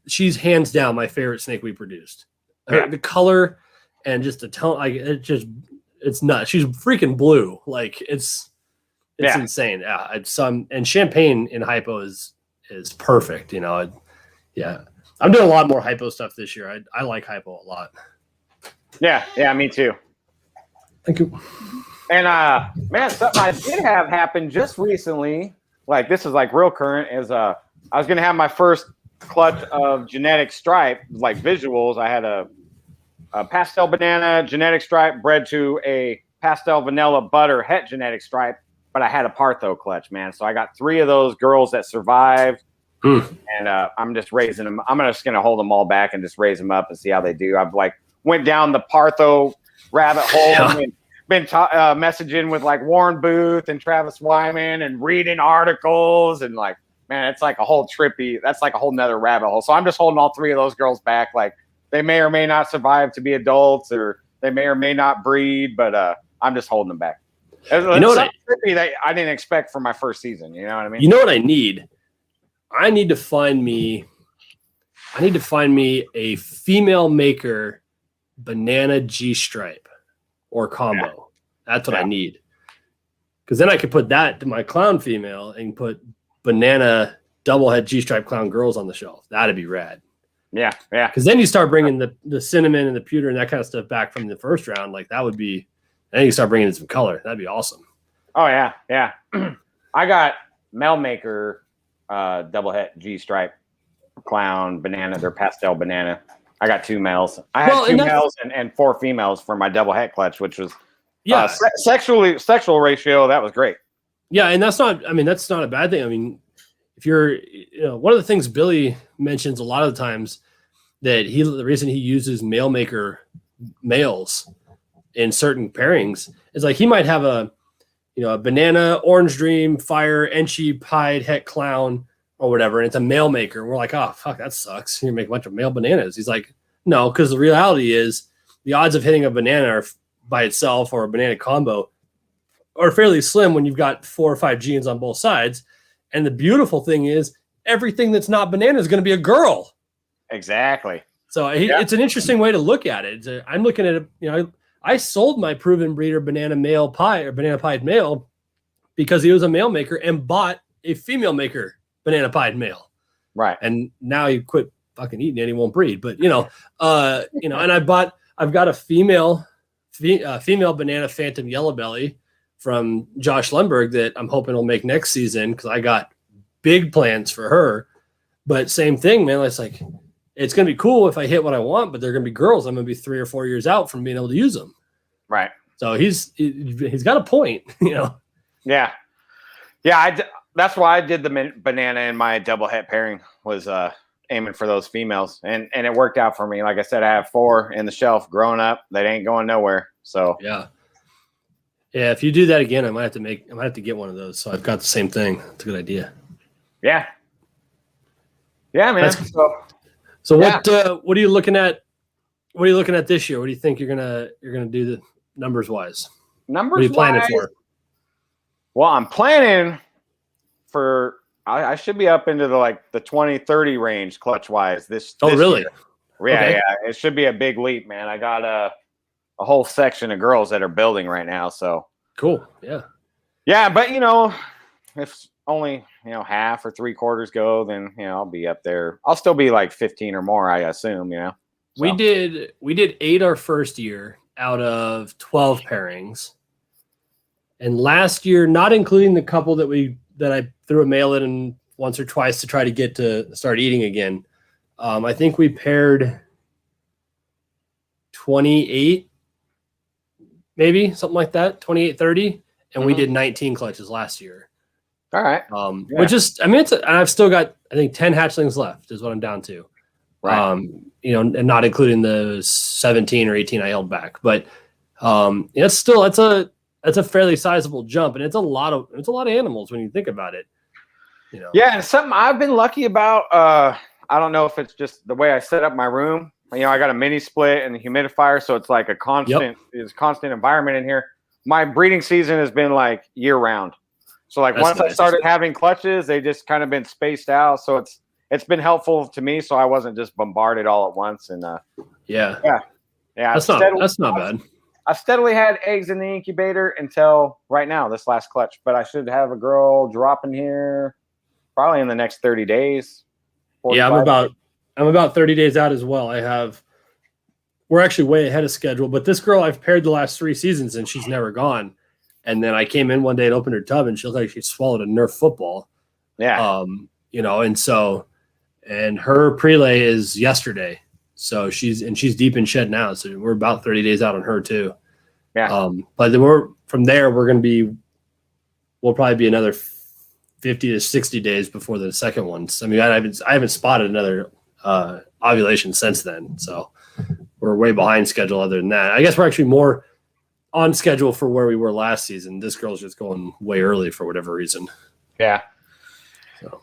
she's hands down my favorite snake we produced. The color and just the tone, it's nuts. She's freaking blue. Like it's insane. Yeah, and champagne in hypo is perfect. I'm doing a lot more hypo stuff this year. I like hypo a lot. Yeah, me too. Thank you. And man, something I did have happen just recently. Like this is like real current. Is I was gonna have my first clutch of genetic stripe, like visuals. I had a pastel banana genetic stripe bred to a pastel vanilla butter het genetic stripe, but I had a Partho clutch, man. So I got 3 of those girls that survived. And I'm just raising them. I'm just going to hold them all back and just raise them up and see how they do. I've went down the Partho rabbit hole and been messaging with Warren Booth and Travis Wyman and reading articles and man, it's like a whole trippy. That's like a whole nother rabbit hole. So I'm just holding all 3 of those girls back. They may or may not survive to be adults, or they may or may not breed, but I'm just holding them back. It's something trippy that I didn't expect for my first season. You know what I mean? You know what I need? I need to find me a female maker banana G stripe or combo. Yeah. That's what I need. Because then I could put that to my clown female and put banana double head G stripe clown girls on the shelf. That'd be rad. Yeah. Because then you start bringing the cinnamon and the pewter and that kind of stuff back from the first round. That would be. Then you start bringing in some color. That'd be awesome. Oh yeah. I got male maker. Double het G stripe clown banana. They're pastel banana. I got 2 males. I had 2 males and 4 females for my double het clutch, which was sexual ratio. That was great. Yeah, and that's not a bad thing. I mean, if you're one of the things Billy mentions a lot of the times that the reason he uses male maker males in certain pairings is he might have a banana, orange dream, fire, Enchi, pied, het clown, or whatever. And it's a male maker. And we're like, oh, fuck, that sucks. You make a bunch of male bananas. He's like, no, because the reality is the odds of hitting a banana by itself or a banana combo are fairly slim when you've got 4 or 5 genes on both sides. And the beautiful thing is everything that's not banana is going to be a girl. Exactly. So it's an interesting way to look at it. I'm looking at it, I sold my proven breeder banana male pie or banana pied male because he was a male maker and bought a female maker banana pied male. Right. And now he quit fucking eating it. He won't breed, but and I've got a female banana phantom yellow belly from Josh Lemberg that I'm hoping will make next season. Cause I got big plans for her, but same thing, man. It's like, it's going to be cool if I hit what I want, but they're going to be girls. I'm going to be 3 or 4 years out from being able to use them. Right. So he's got a point, Yeah. Yeah. That's why I did the banana in my double het pairing was aiming for those females, and it worked out for me. Like I said, I have 4 in the shelf growing up. They ain't going nowhere. So yeah. If you do that again, I might have to get one of those. So I've got the same thing. It's a good idea. Yeah. Yeah, man. So what are you looking at? What are you looking at this year? What do you think you're gonna do the numbers wise? Numbers. What are you planning for? Well, I'm planning for. I should be up into the 20-30 range clutch wise this. Oh, really? Year. Yeah, okay. Yeah. It should be a big leap, man. I got a whole section of girls that are building right now. So cool. Yeah. Yeah, but if only half or 3/4 go, then I'll be up there. I'll still be like 15 or more, I assume. So. We did 8 our first year out of 12 pairings, and last year, not including the couple that I threw a male in once or twice to try to get to start eating again. I think we paired 28, maybe something like that, 28, 30, and we did 19 clutches last year. All right. Which is, I've still got, I think 10 hatchlings left is what I'm down to. Right. And not including the 17 or 18 I held back, but it's a fairly sizable jump, and it's a lot of animals when you think about it. Yeah, and something I've been lucky about. I don't know if it's just the way I set up my room. I got a mini split and a humidifier, so it's like a constant environment in here. My breeding season has been like year round. So once nice. I started having clutches, they just kind of been spaced out. So it's been helpful to me. So I wasn't just bombarded all at once. And yeah. That's not bad. I've steadily had eggs in the incubator until right now, this last clutch. But I should have a girl drop in here probably in the next 30 days. Yeah, I'm about 30 days out as well. We're actually way ahead of schedule. But this girl I've paired the last 3 seasons, and she's never gone. And then I came in one day and opened her tub, and she looked like she swallowed a Nerf football. Yeah. And her prelay is yesterday. So she's deep in shed now. So we're about 30 days out on her too. Yeah. But then we'll probably be another 50 to 60 days before the second one. I mean, I haven't spotted another ovulation since then. So we're way behind schedule other than that. I guess we're actually more on schedule for where we were last season. This girl's just going way early for whatever reason. Yeah. So.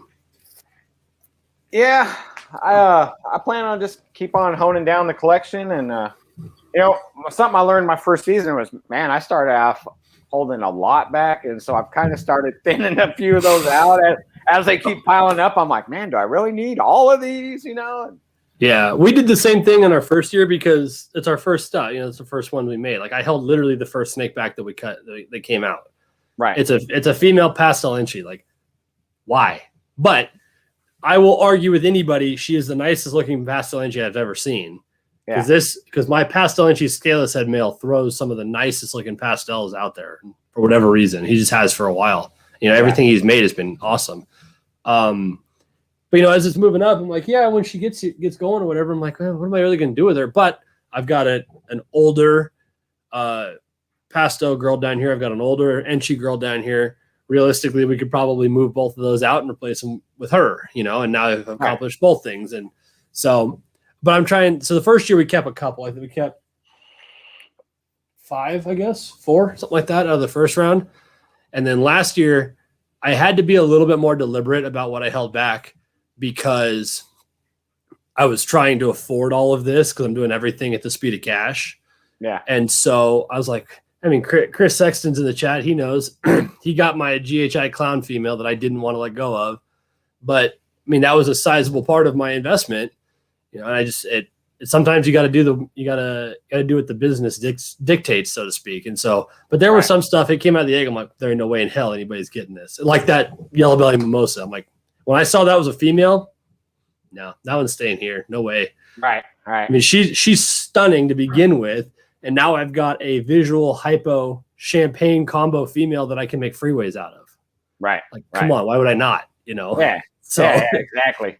Yeah. I plan on just keep on honing down the collection. And, something I learned my first season was, man, I started off holding a lot back. And so I've kind of started thinning a few of those out as they keep piling up. I'm like, man, do I really need all of these, Yeah, we did the same thing in our first year because it's our first stuff. It's the first one we made. Like I held literally the first snake back that we cut. They came out. Right. It's a female pastel Enchi. Like, why? But I will argue with anybody. She is the nicest looking pastel Enchi I've ever seen. Yeah. Because my pastel Enchi scaleless head male throws some of the nicest looking pastels out there for whatever reason. He just has for a while. Everything he's made has been awesome. But as it's moving up, I'm like, yeah, when she gets going or whatever, I'm like, what am I really going to do with her? But I've got an older pastel girl down here. I've got an older Enchi girl down here. Realistically, we could probably move both of those out and replace them with her, and now I've accomplished both things. And so, but I'm trying. So the first year we kept a couple. I think we kept 5, I guess 4, something like that out of the first round. And then last year, I had to be a little bit more deliberate about what I held back because I was trying to afford all of this because I'm doing everything at the speed of cash. Yeah. And so I was like, I mean, Chris Sexton's in the chat. He knows he got my GHI clown female that I didn't want to let go of. But I mean, that was a sizable part of my investment, you know, and I just, sometimes you got to do what the business dictates, so to speak. And so, but there was some stuff, it came out of the egg. I'm like, there ain't no way in hell anybody's getting this. Like that yellow belly mimosa. I'm like, when I saw that was a female, no, that one's staying here. No way. Right. I mean, she's stunning to begin with. And now I've got a visual hypo champagne combo female that I can make freeways out of. Right. Like, come on, why would I not? You know? Yeah. So yeah, exactly.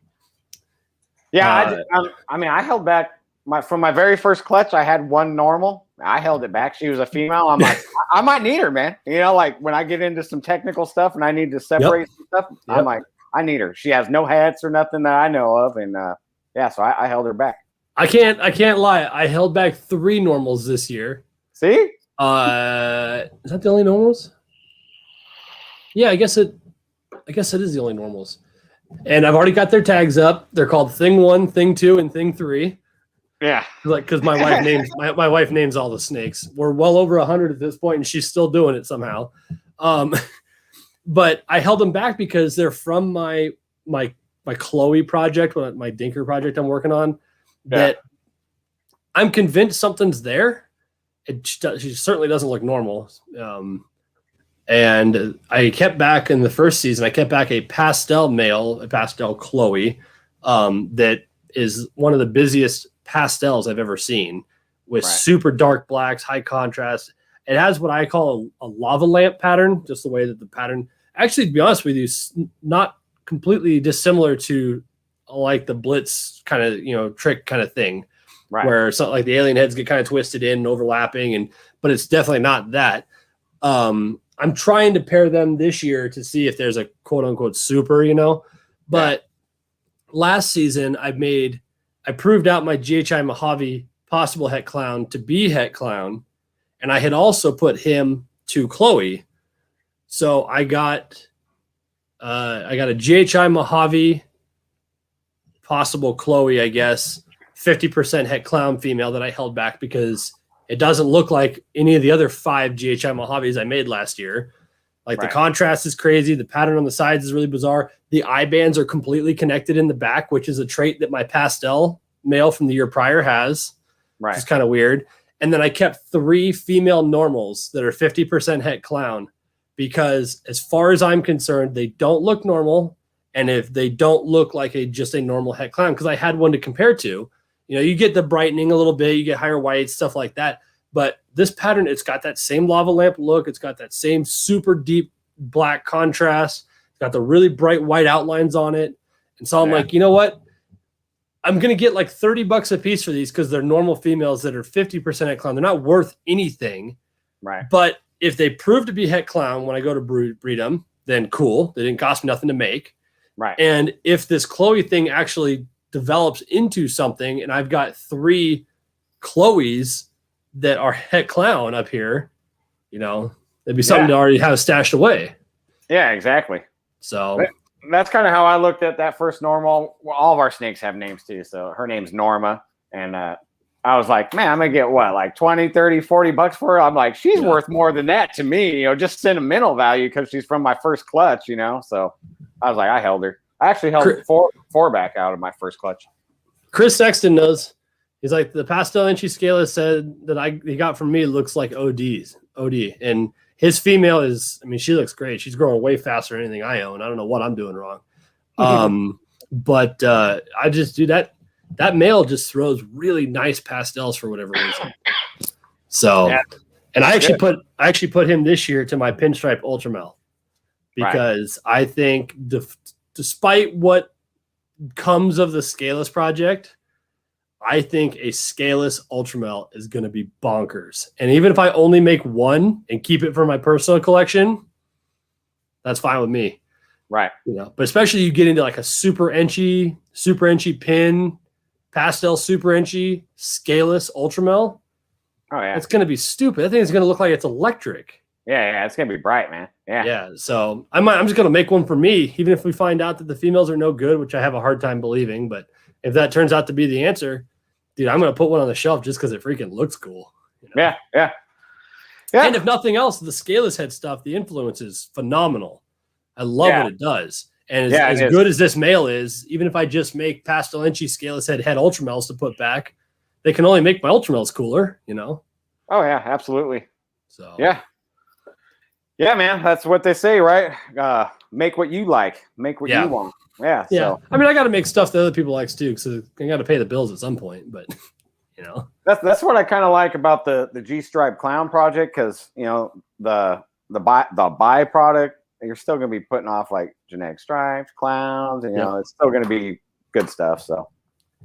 Yeah. I mean, I held back from my very first clutch. I had one normal. I held it back. She was a female. I'm like, I might need her, man. You know, like when I get into some technical stuff and I need to separate some stuff, I'm like, I need her. She has no hats or nothing that I know of. And so I held her back. I can't lie. I held back 3 normals this year. See? Is that the only normals? Yeah, I guess it is the only normals. And I've already got their tags up. They're called Thing 1, Thing 2, and Thing 3. Yeah. Like, because my wife names my wife names all the snakes. We're well over 100 at this point, and she's still doing it somehow. But I held them back because they're from my Chloe project, my Dinker project I'm working on. That I'm convinced something's there. She certainly doesn't look normal. And I kept back in the first season, I kept back a pastel male, a pastel Chloe, that is one of the busiest pastels I've ever seen with super dark blacks, high contrast. It has what I call a lava lamp pattern, just the way that the pattern, actually, to be honest with you, is not completely dissimilar to like the Blitz kind of, you know, trick kind of thing, where something like the alien heads get kind of twisted in and overlapping, but it's definitely not that. I'm trying to pair them this year to see if there's a quote unquote super, you know, but last season I proved out my GHI Mojave possible het clown to be het clown. And I had also put him to Chloe. So I got a GHI Mojave possible Chloe, I guess, 50% het clown female that I held back because it doesn't look like any of the other 5 GHI Mojaves I made last year. Like the contrast is crazy. The pattern on the sides is really bizarre. The eye bands are completely connected in the back, which is a trait that my pastel male from the year prior has. Which is kind of weird. And then I kept 3 female normals that are 50% het clown because as far as I'm concerned, they don't look normal. And if they don't look like just a normal het clown, because I had one to compare to, you know, you get the brightening a little bit, you get higher whites, stuff like that. But this pattern, it's got that same lava lamp look. It's got that same super deep black contrast. It's got the really bright white outlines on it. And so I'm like, you know what? I'm going to get like $30 a piece for these because they're normal females that are 50% het clown. They're not worth anything. But if they prove to be het clown when I go to breed them, then cool. They didn't cost me nothing to make. And if this Chloe thing actually develops into something and I've got 3 Chloes that are het clown up here, you know, it'd be something to already have stashed away. Yeah, exactly. So that's kind of how I looked at that first normal. Well, all of our snakes have names too. So her name's Norma. And I was like, man, I'm going to get what, like 20, 30, $40 for her? I'm like, she's worth more than that to me, you know, just sentimental value because she's from my first clutch, you know. So I was like, I held her. I actually held 4 back out of my first clutch. Chris Sexton knows. He's like, the pastel inchy scale said that he got from me looks like OD. And his female is, I mean, she looks great. She's growing way faster than anything I own. I don't know what I'm doing wrong. But I just do that. That male just throws really nice pastels for whatever reason. So, and I actually put him this year to my pinstripe ultramel because I think despite what comes of the Scaleless project, I think a Scaleless ultramel is going to be bonkers. And even if I only make one and keep it for my personal collection, that's fine with me. You know, but especially you get into like a super inchy pin, pastel super inchy, Scaleless ultramel. It's going to be stupid. I think it's going to look like it's electric. Yeah, it's gonna be bright, man. Yeah. Yeah. So I'm just gonna make one for me, even if we find out that the females are no good, which I have a hard time believing. But if that turns out to be the answer, dude, I'm gonna put one on the shelf just because it freaking looks cool. You know? Yeah. And if nothing else, the scaleless head stuff, the influence is phenomenal. I love what it does. And as good as this male is, even if I just make pastel inchy scaleless head ultramels to put back, they can only make my ultramels cooler, you know? Oh yeah, absolutely. So yeah, man, that's what they say, right? Make what you like, make what you want. Yeah. So I mean, I got to make stuff that other people likes too, so I got to pay the bills at some point. But you know, that's what I kind of like about the G Stripe Clown project, because you know the byproduct, you're still going to be putting off like genetic stripes, clowns, and you know it's still going to be good stuff. So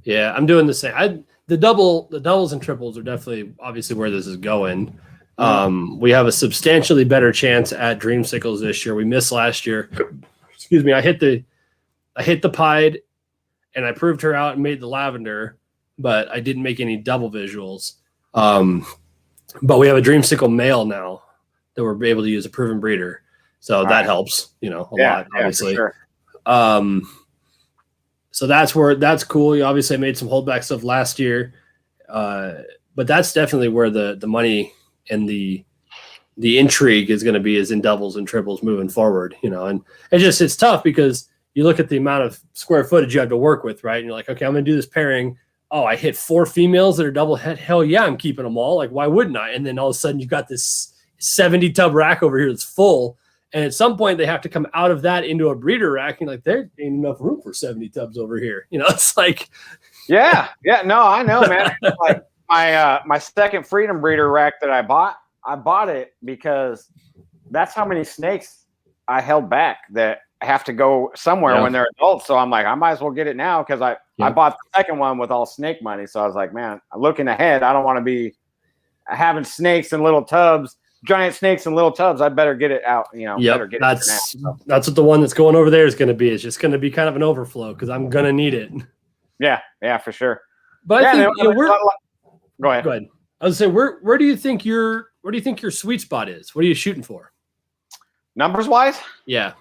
yeah, I'm doing the same. The doubles and triples are definitely obviously where this is going. We have a substantially better chance at dreamsicles this year. We missed last year. Excuse me. I hit the pied and I proved her out and made the lavender, but I didn't make any double visuals. But we have a dreamsicle male now that we're able to use, a proven breeder. So that helps, you know, a lot, obviously. For sure. So that's cool. You obviously made some holdback stuff last year. But that's definitely where the money and the intrigue is going to be, is in doubles and triples moving forward, you know. And it's tough because you look at the amount of square footage you have to work with, right? And you're like, okay, I'm going to do this pairing. Oh, I hit 4 females that are double head. Hell yeah, I'm keeping them all. Like, why wouldn't I? And then all of a sudden you've got this 70 tub rack over here that's full. And at some point they have to come out of that into a breeder rack. And like, there ain't enough room for 70 tubs over here. You know, it's like, yeah. No, I know, man. Like my second Freedom breeder rack that I bought it because that's how many snakes I held back that have to go somewhere when they're adults. So I'm like, I might as well get it now, because I bought the second one with all snake money. So I was like, man, looking ahead, I don't want to be having snakes in little tubs, giant snakes in little tubs. I better get it out, you know. Better get that's what the one that's going over there is going to be. It's just going to be kind of an overflow because I'm going to need it. Yeah, for sure. But I think go ahead. I was saying, where do you think your sweet spot is? What are you shooting for? Numbers wise? Yeah.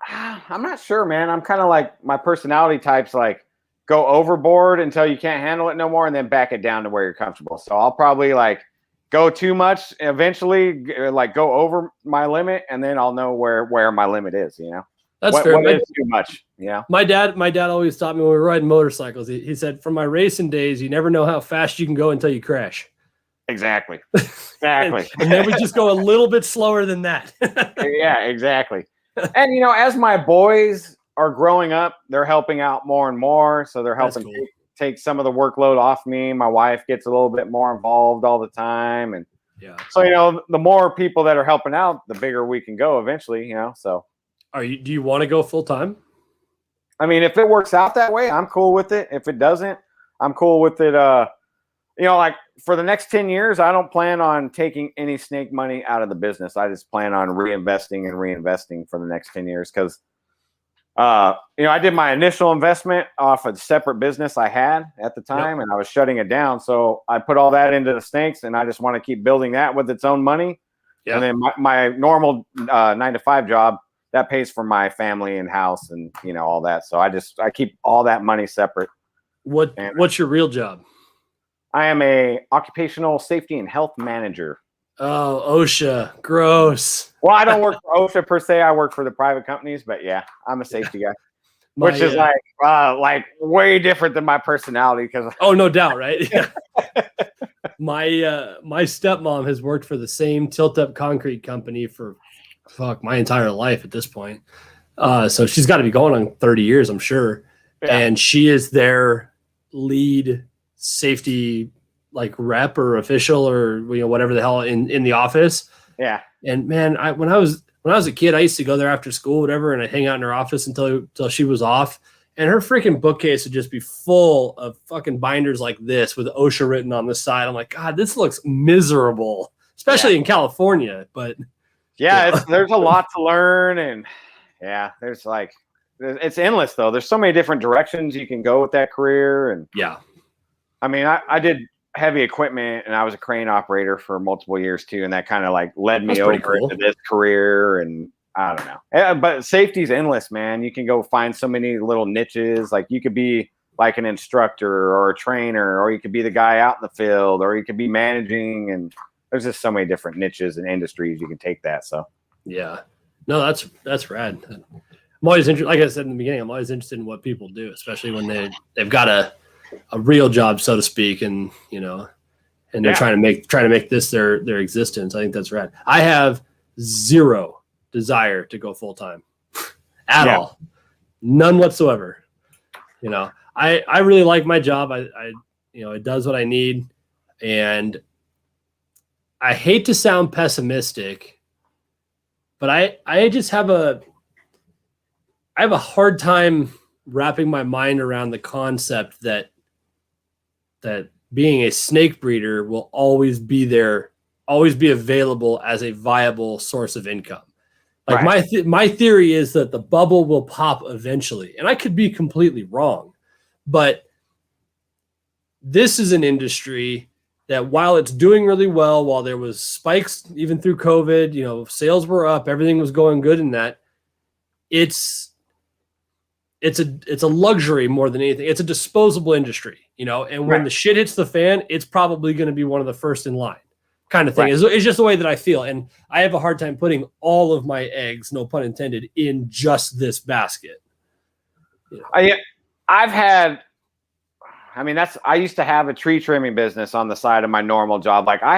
I'm not sure, man. I'm kind of like, my personality type's like go overboard until you can't handle it no more, and then back it down to where you're comfortable. So I'll probably like go too much, eventually like go over my limit, and then I'll know where my limit is, you know. That's fair. What is too much, yeah. My dad always taught me when we were riding motorcycles. He said, from my racing days, you never know how fast you can go until you crash. Exactly. and then we just go a little bit slower than that. Yeah, exactly. And you know, as my boys are growing up, they're helping out more and more. So they're helping take some of the workload off me. My wife gets a little bit more involved all the time. And so, you know, the more people that are helping out, the bigger we can go eventually, you know. So do you want to go full time? I mean, if it works out that way, I'm cool with it. If it doesn't, I'm cool with it. You know, like for the next 10 years, I don't plan on taking any snake money out of the business. I just plan on reinvesting for the next 10 years. Cause, you know, I did my initial investment off a separate business I had at the time, and I was shutting it down. So I put all that into the snakes, and I just want to keep building that with its own money. Yeah. And then my normal 9-to-5 job, that pays for my family and house and, you know, all that. So I keep all that money separate. What's your real job? I am a occupational safety and health manager. Oh, OSHA. Gross. Well, I don't work for OSHA per se. I work for the private companies, but yeah, I'm a safety guy, which is like way different than my personality. Because oh, no doubt, right? Yeah. My stepmom has worked for the same tilt-up concrete company for my entire life at this point. So she's got to be going on 30 years, I'm sure. Yeah. And she is their lead safety like rep or official or, you know, whatever the hell in the office. Yeah. And man, when I was a kid, I used to go there after school, whatever, and I'd hang out in her office until she was off. And her freaking bookcase would just be full of fucking binders like this with OSHA written on the side. I'm like, God, this looks miserable, especially in California. But yeah, there's a lot to learn, and it's endless though. There's so many different directions you can go with that career, and yeah. I mean, I did heavy equipment, and I was a crane operator for multiple years too, and that kind of like led me That's pretty over cool. into this career. And I don't know, yeah, but safety's endless, man. You can go find so many little niches. Like you could be like an instructor or a trainer, or you could be the guy out in the field, or you could be managing. And there's just so many different niches and industries you can take that. So yeah, no, that's rad. I'm always interested. Like I said in the beginning, I'm always interested in what people do, especially when they've got a real job, so to speak, and and they're trying to make this their existence. I think that's rad. I have zero desire to go full time at all, none whatsoever. I really like my job. I it does what I need, and I hate to sound pessimistic, but I just have a hard time wrapping my mind around the concept that being a snake breeder will always be available as a viable source of income. Like my theory is that the bubble will pop eventually, and I could be completely wrong, but this is an industry that while it's doing really well, while there was spikes even through COVID, sales were up, everything was going good in that. It's a luxury more than anything. It's a disposable industry, and when the shit hits the fan, it's probably going to be one of the first in line kind of thing. It's just the way that I feel. And I have a hard time putting all of my eggs, no pun intended, in just this basket. I used to have a tree trimming business on the side of my normal job. Like I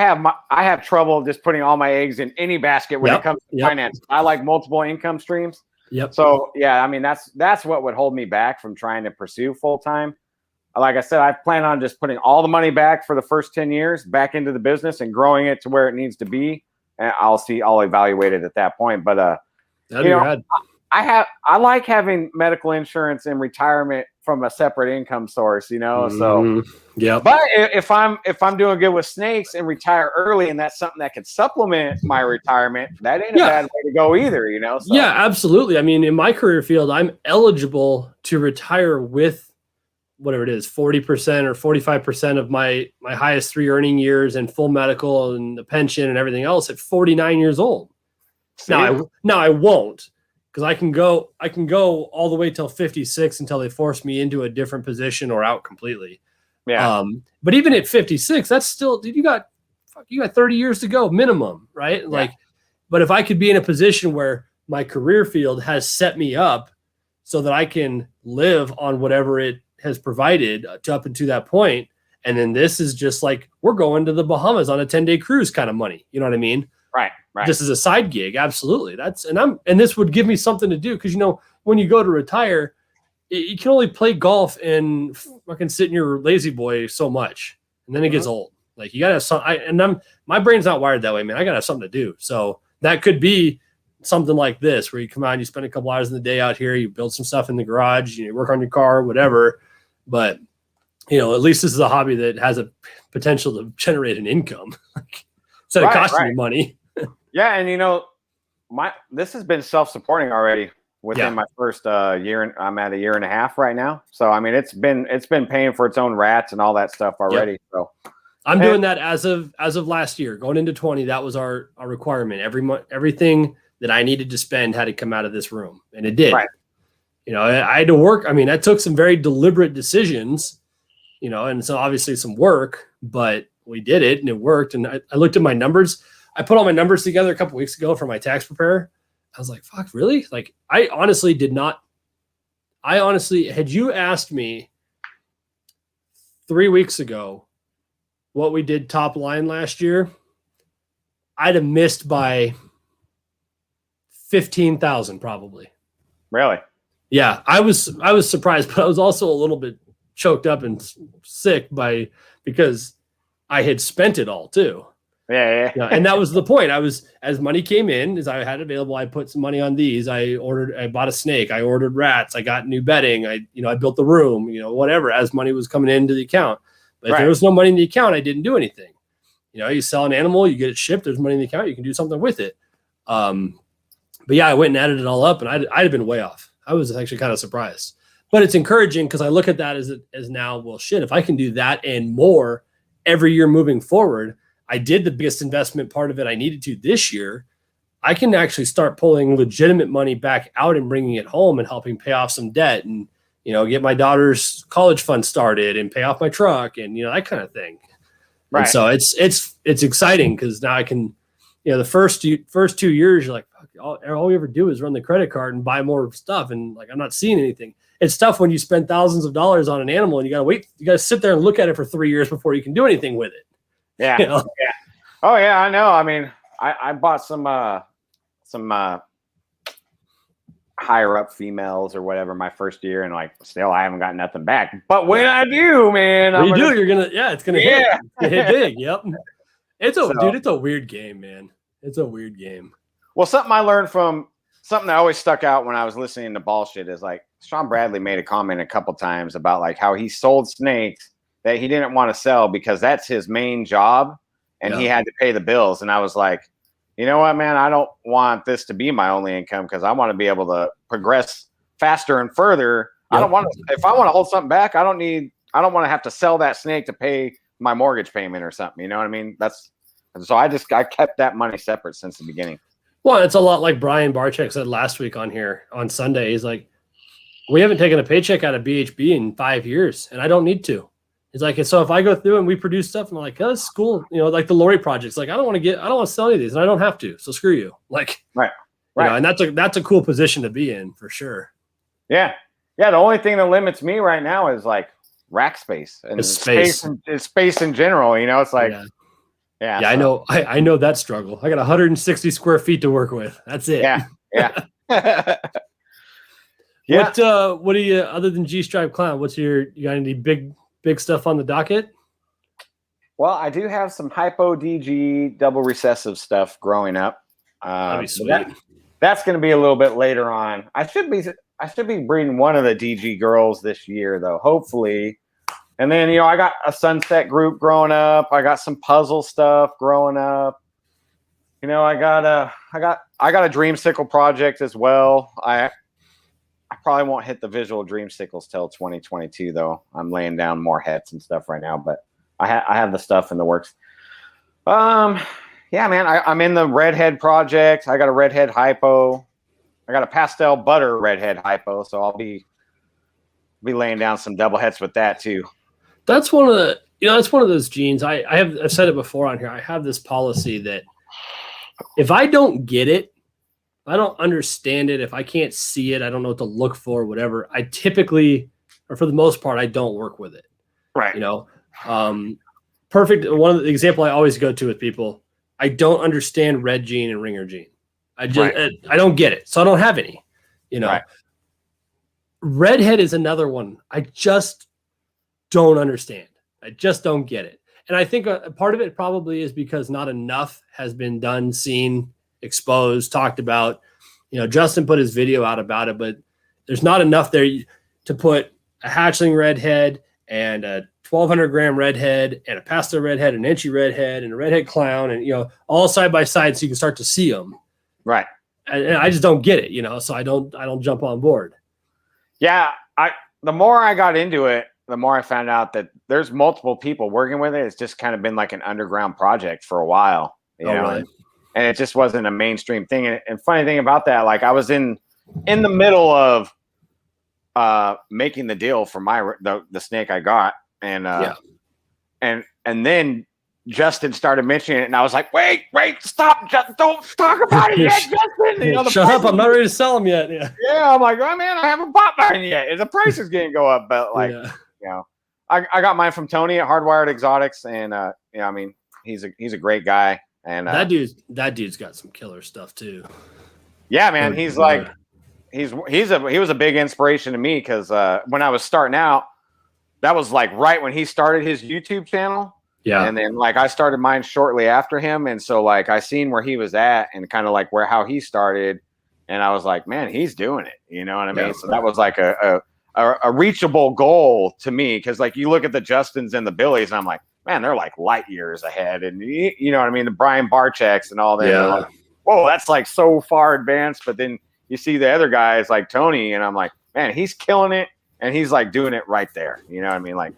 have trouble just putting all my eggs in any basket when it comes to finance. I like multiple income streams. Yep. So that's what would hold me back from trying to pursue full time. Like I said, I plan on just putting all the money back for the first 10 years back into the business and growing it to where it needs to be. And I'll evaluate it at that point. But that'd be rad. I like having medical insurance and retirement from a separate income source, So yeah. But if I'm doing good with snakes and retire early, and that's something that could supplement my retirement, that ain't a bad way to go either, So. Yeah, absolutely. I mean, in my career field, I'm eligible to retire with whatever it is, 40% or 45% of my highest 3 earning years and full medical and the pension and everything else at 49 years old. Now I won't. Because I can go all the way till 56 until they force me into a different position or out completely. Yeah. But even at 56, that's still, dude, you got 30 years to go minimum, right? Yeah. But if I could be in a position where my career field has set me up so that I can live on whatever it has provided up until that point, and then this is just like we're going to the Bahamas on a 10-day cruise kind of money. You know what I mean? Right. Just as a side gig, absolutely. And this would give me something to do because when you go to retire, you can only play golf and fucking sit in your lazy boy so much, and then it gets old. Like you gotta have some. My brain's not wired that way, man. I gotta have something to do. So that could be something like this, where you come out, you spend a couple hours in the day out here, you build some stuff in the garage, you work on your car, whatever. But at least this is a hobby that has a potential to generate an income instead of costing you money. Yeah, and this has been self-supporting already within my first year, and I'm at a year and a half right now. So I mean, it's been paying for its own rats and all that stuff already. Yep. So I'm doing that as of last year, going into 20. That was our requirement. Every month, everything that I needed to spend had to come out of this room, and it did. Right. I had to work. I mean, that took some very deliberate decisions, and so obviously some work, but we did it and it worked. And I looked at my numbers. I put all my numbers together a couple weeks ago for my tax preparer. I was like, fuck, really? Like, I honestly, had you asked me 3 weeks ago what we did top line last year, I'd have missed by 15,000 probably. Really? Yeah. I was surprised, but I was also a little bit choked up and sick because I had spent it all too. Yeah. And that was the point. As money came in, as I had available, I put some money on these. I bought a snake. I ordered rats. I got new bedding. I built the room, whatever, as money was coming into the account. But if there was no money in the account, I didn't do anything. You sell an animal, you get it shipped, there's money in the account, you can do something with it. But yeah, I went and added it all up, and I'd have been way off. I was actually kind of surprised. But it's encouraging because I look at that as now, well, shit, if I can do that and more every year moving forward, I did the biggest investment part of it I needed to this year. I can actually start pulling legitimate money back out and bringing it home and helping pay off some debt and, get my daughter's college fund started and pay off my truck and, that kind of thing. Right. And so it's exciting because now I can, the first 2 years, you're like, all we ever do is run the credit card and buy more stuff. And like, I'm not seeing anything. It's tough when you spend thousands of dollars on an animal and you got to sit there and look at it for 3 years before you can do anything with it. Yeah. Yeah. Oh yeah, I know. I mean, I bought some higher up females or whatever my first year, and like still I haven't got nothing back. But when I do, man, it's gonna hit big. Yep. It's a weird game, man. It's a weird game. Well, something I learned from something that always stuck out when I was listening to bullshit is like Sean Bradley made a comment a couple times about like how he sold snakes that he didn't want to sell because that's his main job and he had to pay the bills. And I was like, you know what, man, I don't want this to be my only income because I want to be able to progress faster and further. Yep. I don't want to, if I want to hold something back, I don't want to have to sell that snake to pay my mortgage payment or something. You know what I mean? So I kept that money separate since the beginning. Well, it's a lot like Brian Barczyk said last week on here on Sunday. He's like, we haven't taken a paycheck out of BHB in 5 years, and I don't need to. He's like, and so if I go through and we produce stuff, and I'm like, oh, that's cool. Like the Lori projects, like I don't want to sell any of these, and I don't have to. So screw you. Like, right. And that's a cool position to be in for sure. Yeah. The only thing that limits me right now is like rack space and space in general. It's like, yeah. I know that struggle. I got 160 square feet to work with. That's it. Yeah. What do you other than G-Stripe Clown? You got any big stuff on the docket? Well, I do have some hypo DG double recessive stuff growing up. That'd be sweet. That's going to be a little bit later on. I should be breeding one of the DG girls this year though, hopefully. And then, I got a sunset group growing up. I got some puzzle stuff growing up. I got a dreamsicle project as well. I probably won't hit the visual dreamsicles till 2022 though. I'm laying down more heads and stuff right now, but I have the stuff in the works. Yeah, man, I'm in the redhead project. I got a redhead hypo. I got a pastel butter redhead hypo, so I'll be laying down some double heads with that too. That's one of the, that's one of those genes. I've said it before on here. I have this policy that if I don't get it, I don't understand it. If I can't see it, I don't know what to look for, whatever. I typically, or for the most part, I don't work with it. Right. Perfect. One of the example I always go to with people, I don't understand red gene and ringer gene. I don't get it. So I don't have any, Right. Redhead is another one. I just don't understand. I just don't get it. And I think a part of it probably is because not enough has been done, seen, exposed, talked about. Justin put his video out about it, but there's not enough there to put a hatchling redhead and a 1,200 gram redhead and a pastel redhead, an inchy redhead, and a redhead clown, and all side by side so you can start to see them. Right. And I just don't get it, so I don't jump on board. Yeah, the more I got into it, the more I found out that there's multiple people working with it. It's just kind of been like an underground project for a while, really? And it just wasn't a mainstream thing. And funny thing about that, like I was in the middle of making the deal for the snake I got, and then Justin started mentioning it, and I was like, wait, stop, don't talk about it yet, Justin. Shut up, I'm not ready to sell them yet. Yeah, I'm like, oh man, I haven't bought mine yet. The price is going to go up, but like, I got mine from Tony at Hardwired Xotics, and I mean, he's a great guy, and that dude's got some killer stuff too. Yeah, man, he's like, he was a big inspiration to me because when I was starting out, that was like right when he started his YouTube channel. Yeah. And then like I started mine shortly after him. And so like I seen where he was at and kind of like how he started. And I was like, man, he's doing it. You know what I mean? Yeah. So that was like a reachable goal to me. Cause like you look at the Justins and the Billies and I'm like, man, they're like light years ahead. And you know what I mean? The Brian Barczyks and all that. Yeah. Like, whoa, that's like so far advanced. But then you see the other guys like Tony and I'm like, man, he's killing it. And he's like doing it right there. You know what I mean? Like,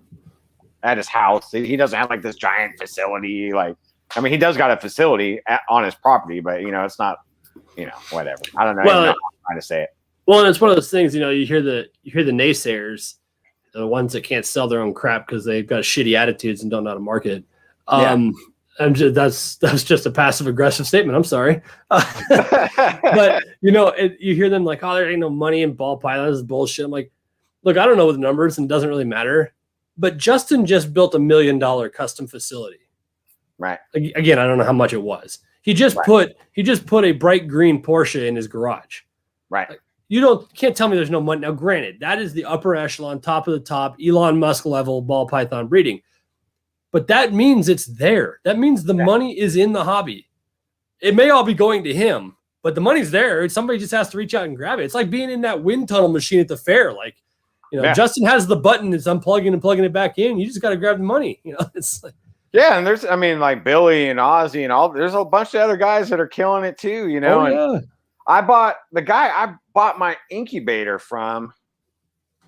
at his house. He doesn't have like this giant facility. Like, I mean, he does got a facility on his property, but it's not, whatever. I don't know. Well, I'm not trying to say it. Well, and it's one of those things, you hear the naysayers, the ones that can't sell their own crap because they've got shitty attitudes and don't know how to market. That's just a passive aggressive statement. I'm sorry. But you hear them like, oh, there ain't no money in ball pythons. This is bullshit. I'm like, look, I don't know the numbers and it doesn't really matter. But Justin just built $1 million custom facility. Right. Again, I don't know how much it was. He just put a bright green Porsche in his garage. Right. Like, can't tell me there's no money. Now, granted, that is the upper echelon, top of the top, Elon Musk level ball python breeding. But that means it's there. That means the money is in the hobby. It may all be going to him, but the money's there. Somebody just has to reach out and grab it. It's like being in that wind tunnel machine at the fair. Like, Justin has the button. It's unplugging and plugging it back in. You just got to grab the monny. It's like. Yeah, and there's, like Billy and Ozzy and all. There's a bunch of other guys that are killing it too. Oh, yeah. I bought my incubator from.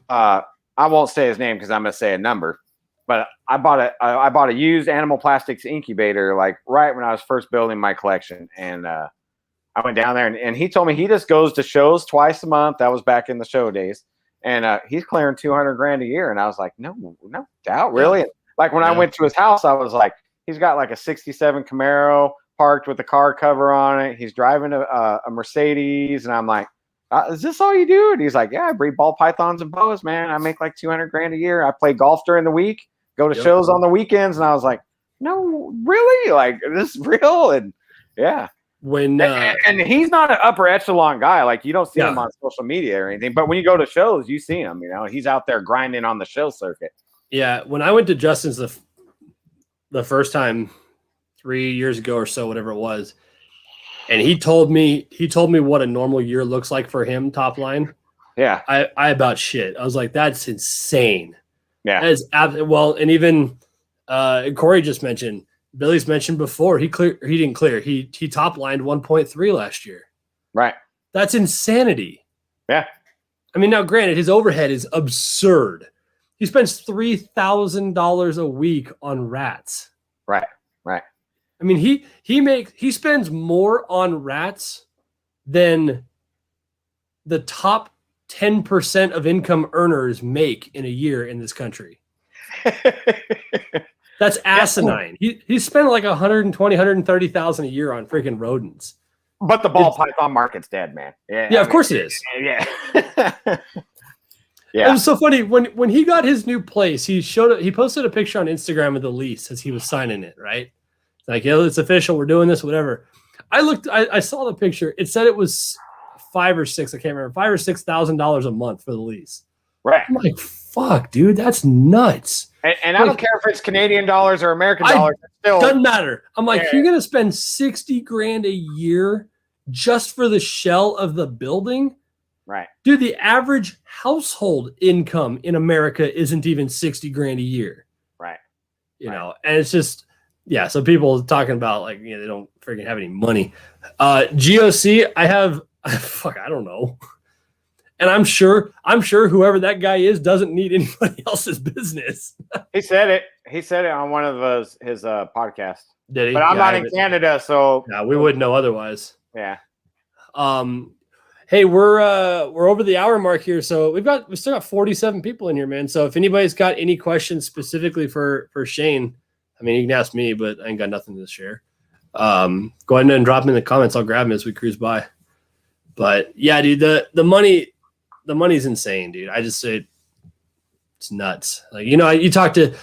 I won't say his name because I'm gonna say a number, but I bought a used animal plastics incubator like right when I was first building my collection, and I went down there and he told me he just goes to shows twice a month. That was back in the show days, and he's clearing $200,000 a year, and I was like, no doubt, really. Yeah. Like when I went to his house, I was like, he's got like a '67 Camaro parked with a car cover on it. He's driving a Mercedes, and I'm like, is this all you do? And he's like, yeah, I breed ball pythons and boas, man. I make like $200,000 a year. I play golf during the week, go to shows on the weekends, and I was like, no, really? Like, this is real? And yeah. And he's not an upper echelon guy. Like, you don't see him on social media or anything. But when you go to shows, you see him. He's out there grinding on the show circuit. Yeah, when I went to Justin's the first time 3 years ago or so, whatever it was, and he told me what a normal year looks like for him, top line. Yeah, I about shit. I was like, that's insane. Yeah, that is well, and even Corey just mentioned, Billy's mentioned before. He didn't clear. He top lined 1.3 last year. Right. That's insanity. Yeah. I mean, now granted, his overhead is absurd. He spends $3,000 a week on rats. Right. I mean, he spends more on rats than the top 10% of income earners make in a year in this country. That's asinine. He spent like $120,000-$130,000 a year on freaking rodents. But the ball python market's dead, man. Yeah, of course it is. Yeah. Yeah. It was so funny when he got his new place. He posted a picture on Instagram of the lease as he was signing it. Right, like, yeah, it's official. We're doing this. Whatever. I saw the picture. It said it was $5,000 or $6,000. I can't remember. $5,000 or $6,000 a month for the lease. Right. I'm like, fuck, dude, that's nuts. And I don't care if it's Canadian dollars or American dollars. It still doesn't matter. I'm like, you're gonna spend $60,000 a year just for the shell of the building. Right. Dude, the average household income in America isn't even $60,000 a year. Right. You know, and it's just, yeah. So people talking about like, they don't freaking have any money. GOC, I don't know. And I'm sure whoever that guy is doesn't need anybody else's business. He said it on one of his podcasts. Did he? But I'm not in Canada, so we wouldn't know otherwise. Yeah. Hey, we're over the hour mark here, so we still got 47 people in here, man. So if anybody's got any questions specifically for Shane, I mean, you can ask me, but I ain't got nothing to share. Go ahead and drop them in the comments. I'll grab them as we cruise by. But yeah, dude, the money's insane, dude. I just say it's nuts. Like, you talk to,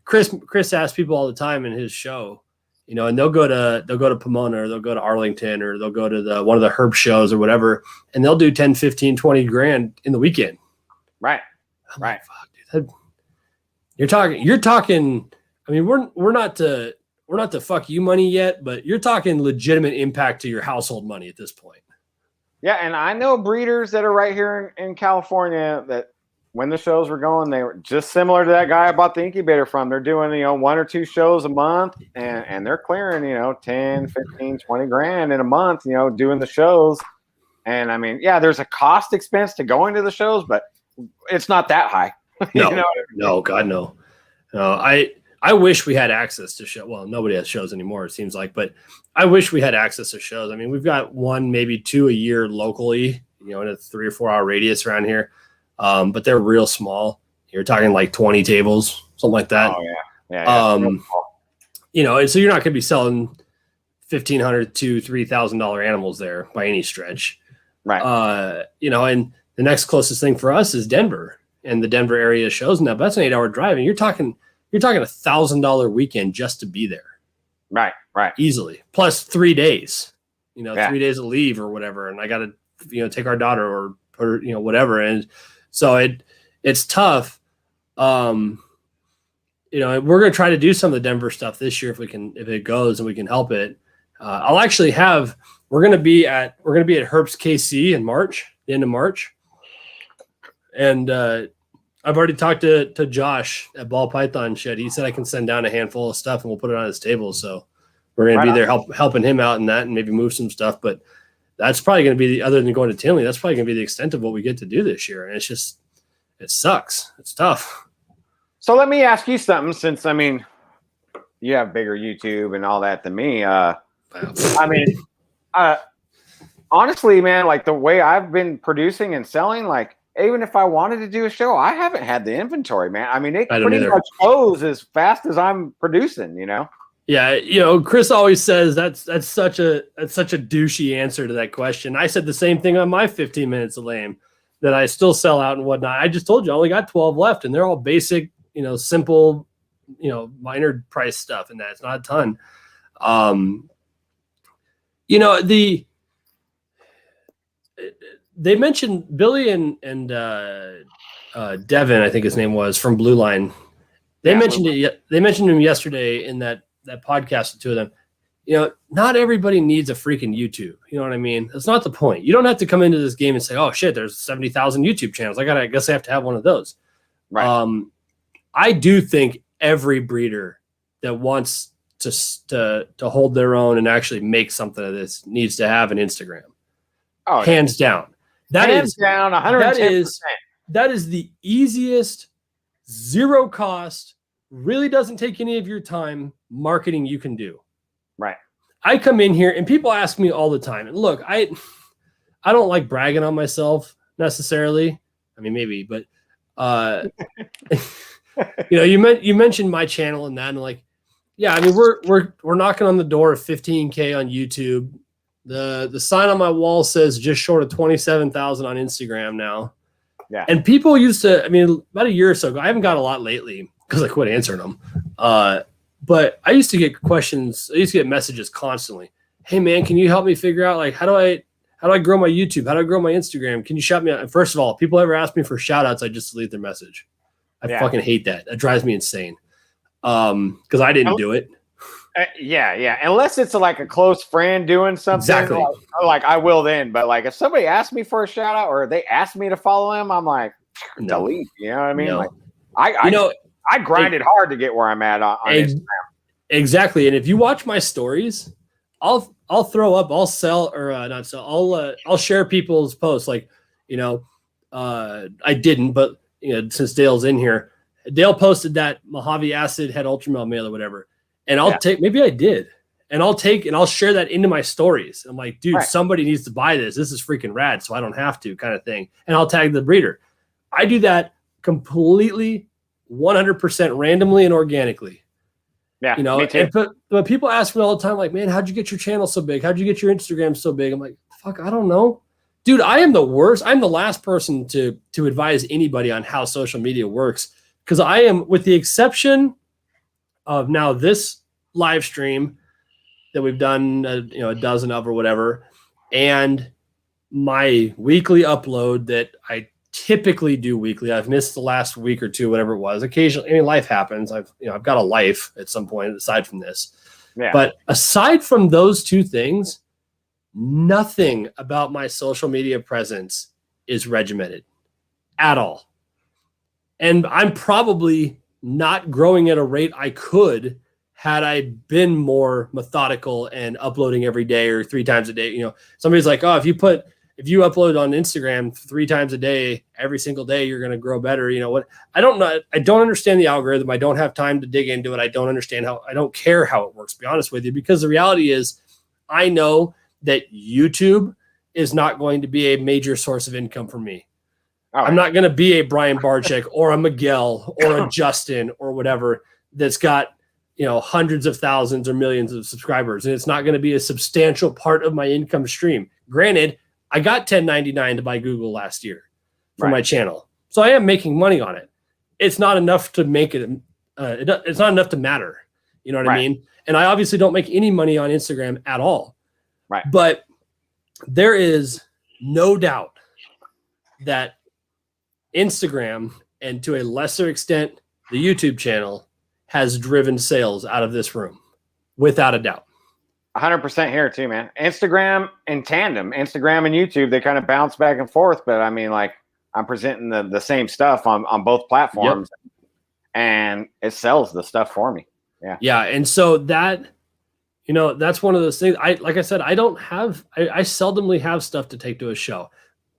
Chris asks people all the time in his show, and they'll go to Pomona, or they'll go to Arlington, or they'll go to one of the herb shows or whatever, and they'll do 10, 15, 20 grand in the weekend. Right. I'm like, fuck, dude, you're talking. I mean, we're not to fuck you money yet, but you're talking legitimate impact to your household money at this point. Yeah, and I know breeders that are right here in California that when the shows were going, they were just similar to that guy I bought the incubator from. They're doing, 1 or 2 shows a month, and they're clearing, 10, 15, 20 grand in a month, doing the shows. And I mean, yeah, there's a cost expense to going to the shows, but it's not that high. No, no, God, no. I wish we had access to show. Well, nobody has shows anymore, it seems like, but I wish we had access to shows. I mean, we've got one, maybe two a year locally, in a 3 or 4 hour radius around here. But they're real small. You're talking like 20 tables, something like that. Oh yeah. And so you're not going to be selling $1,500 to $3,000 animals there by any stretch. Right. And the next closest thing for us is Denver, and the Denver area shows now, but that's an 8-hour drive, and you're talking $1,000 weekend just to be there. Right. Easily. Plus 3 days, 3 days of leave or whatever. And I got to, take our daughter or whatever. And so it's tough. We're going to try to do some of the Denver stuff this year if it goes and we can help it. I'll actually we're going to be at Herps KC in March, the end of March. And I've already talked to Josh at Ball Python Shed. He said I can send down a handful of stuff and we'll put it on his table. So we're going to be there helping him out in that and maybe move some stuff. But that's probably going to be other than going to Tinley, that's probably going to be the extent of what we get to do this year. And it sucks. It's tough. So let me ask you something, since, you have bigger YouTube and all that than me. Honestly, man, like the way I've been producing and selling, like, even if I wanted to do a show, I haven't had the inventory, man. It pretty much goes as fast as I'm producing, Yeah, Chris always says that's such a douchey answer to that question. I said the same thing on my 15 minutes of lame, that I still sell out and whatnot. I just told you I only got 12 left, and they're all basic, simple, minor price stuff, and that's not a ton. They mentioned Billy and Devin, I think his name was, from Blue Line. They mentioned him yesterday in that podcast, the two of them. Not everybody needs a freaking YouTube. You know what I mean? That's not the point. You don't have to come into this game and say, oh shit, there's 70,000 YouTube channels. I guess I have to have one of those. Right. I do think every breeder that wants to hold their own and actually make something of this needs to have an Instagram. Oh, hands down. Hands down, 110%. That is the easiest, zero cost, really doesn't take any of your time marketing you can do. Right. I come in here and people ask me all the time. And look, I don't like bragging on myself necessarily. Maybe, but you mentioned my channel and that, and like, yeah, we're knocking on the door of 15K on YouTube. The sign on my wall says just short of 27,000 on Instagram now. Yeah. And people used to, about a year or so ago, I haven't got a lot lately because I quit answering them. But I used to get questions. I used to get messages constantly. Hey man, can you help me figure out, like, how do I grow my YouTube? How do I grow my Instagram? Can you shout me out? And first of all, people ever ask me for shout outs, I just delete their message. I fucking hate that. That drives me insane. Because I didn't do it. Yeah. Unless it's like a close friend doing something, exactly. Like I will then. But like if somebody asks me for a shout out or they ask me to follow them, I'm like, delete. You know what I mean? No. Like I grinded hard to get where I'm at on Instagram. Exactly. And if you watch my stories, I'll throw up, I'll sell or not sell. I'll share people's posts. Like, I didn't, but since Dale's in here, Dale posted that Mojave Acid had Ultramel mail or whatever. And I'll take, maybe I did, and I'll share that into my stories. I'm like, dude, somebody needs to buy this. This is freaking rad. So I don't have to, kind of thing. And I'll tag the breeder. I do that completely 100% randomly and organically. Yeah. Me too. But people ask me all the time, like, man, how'd you get your channel so big? How'd you get your Instagram so big? I'm like, fuck, I don't know. Dude, I am the worst. I'm the last person to advise anybody on how social media works. Because I am, with the exception of now this live stream that we've done, a dozen of or whatever, and my weekly upload that I typically do weekly. I've missed the last week or two, whatever it was. Occasionally, life happens. I've got a life at some point aside from this. Yeah. But aside from those two things, nothing about my social media presence is regimented at all. And I'm probably not growing at a rate I could had I been more methodical and uploading every day or 3 times a day. Somebody's like, oh, if you put if you upload on Instagram 3 times a day, every single day, you're going to grow better. You know what? I don't know. I don't understand the algorithm. I don't have time to dig into it. I don't understand I don't care how it works, to be honest with you, because the reality is I know that YouTube is not going to be a major source of income for me. Right. I'm not going to be a Brian Barczyk or a Miguel or a Justin or whatever that's got, you know, hundreds of thousands or millions of subscribers. And it's not going to be a substantial part of my income stream. Granted, I got $10.99 to buy Google last year for my channel. So I am making money on it. It's not enough to make it, it's not enough to matter. You know what I mean? And I obviously don't make any money on Instagram at all. Right. But there is no doubt that Instagram, and to a lesser extent, the YouTube channel, has driven sales out of this room, without a doubt. 100% here too, man. Instagram in tandem, Instagram and YouTube, they kind of bounce back and forth. But I mean, like, I'm presenting the same stuff on both platforms, and it sells the stuff for me. Yeah. Yeah. And so that, you know, that's one of those things. Like I said, I seldomly have stuff to take to a show.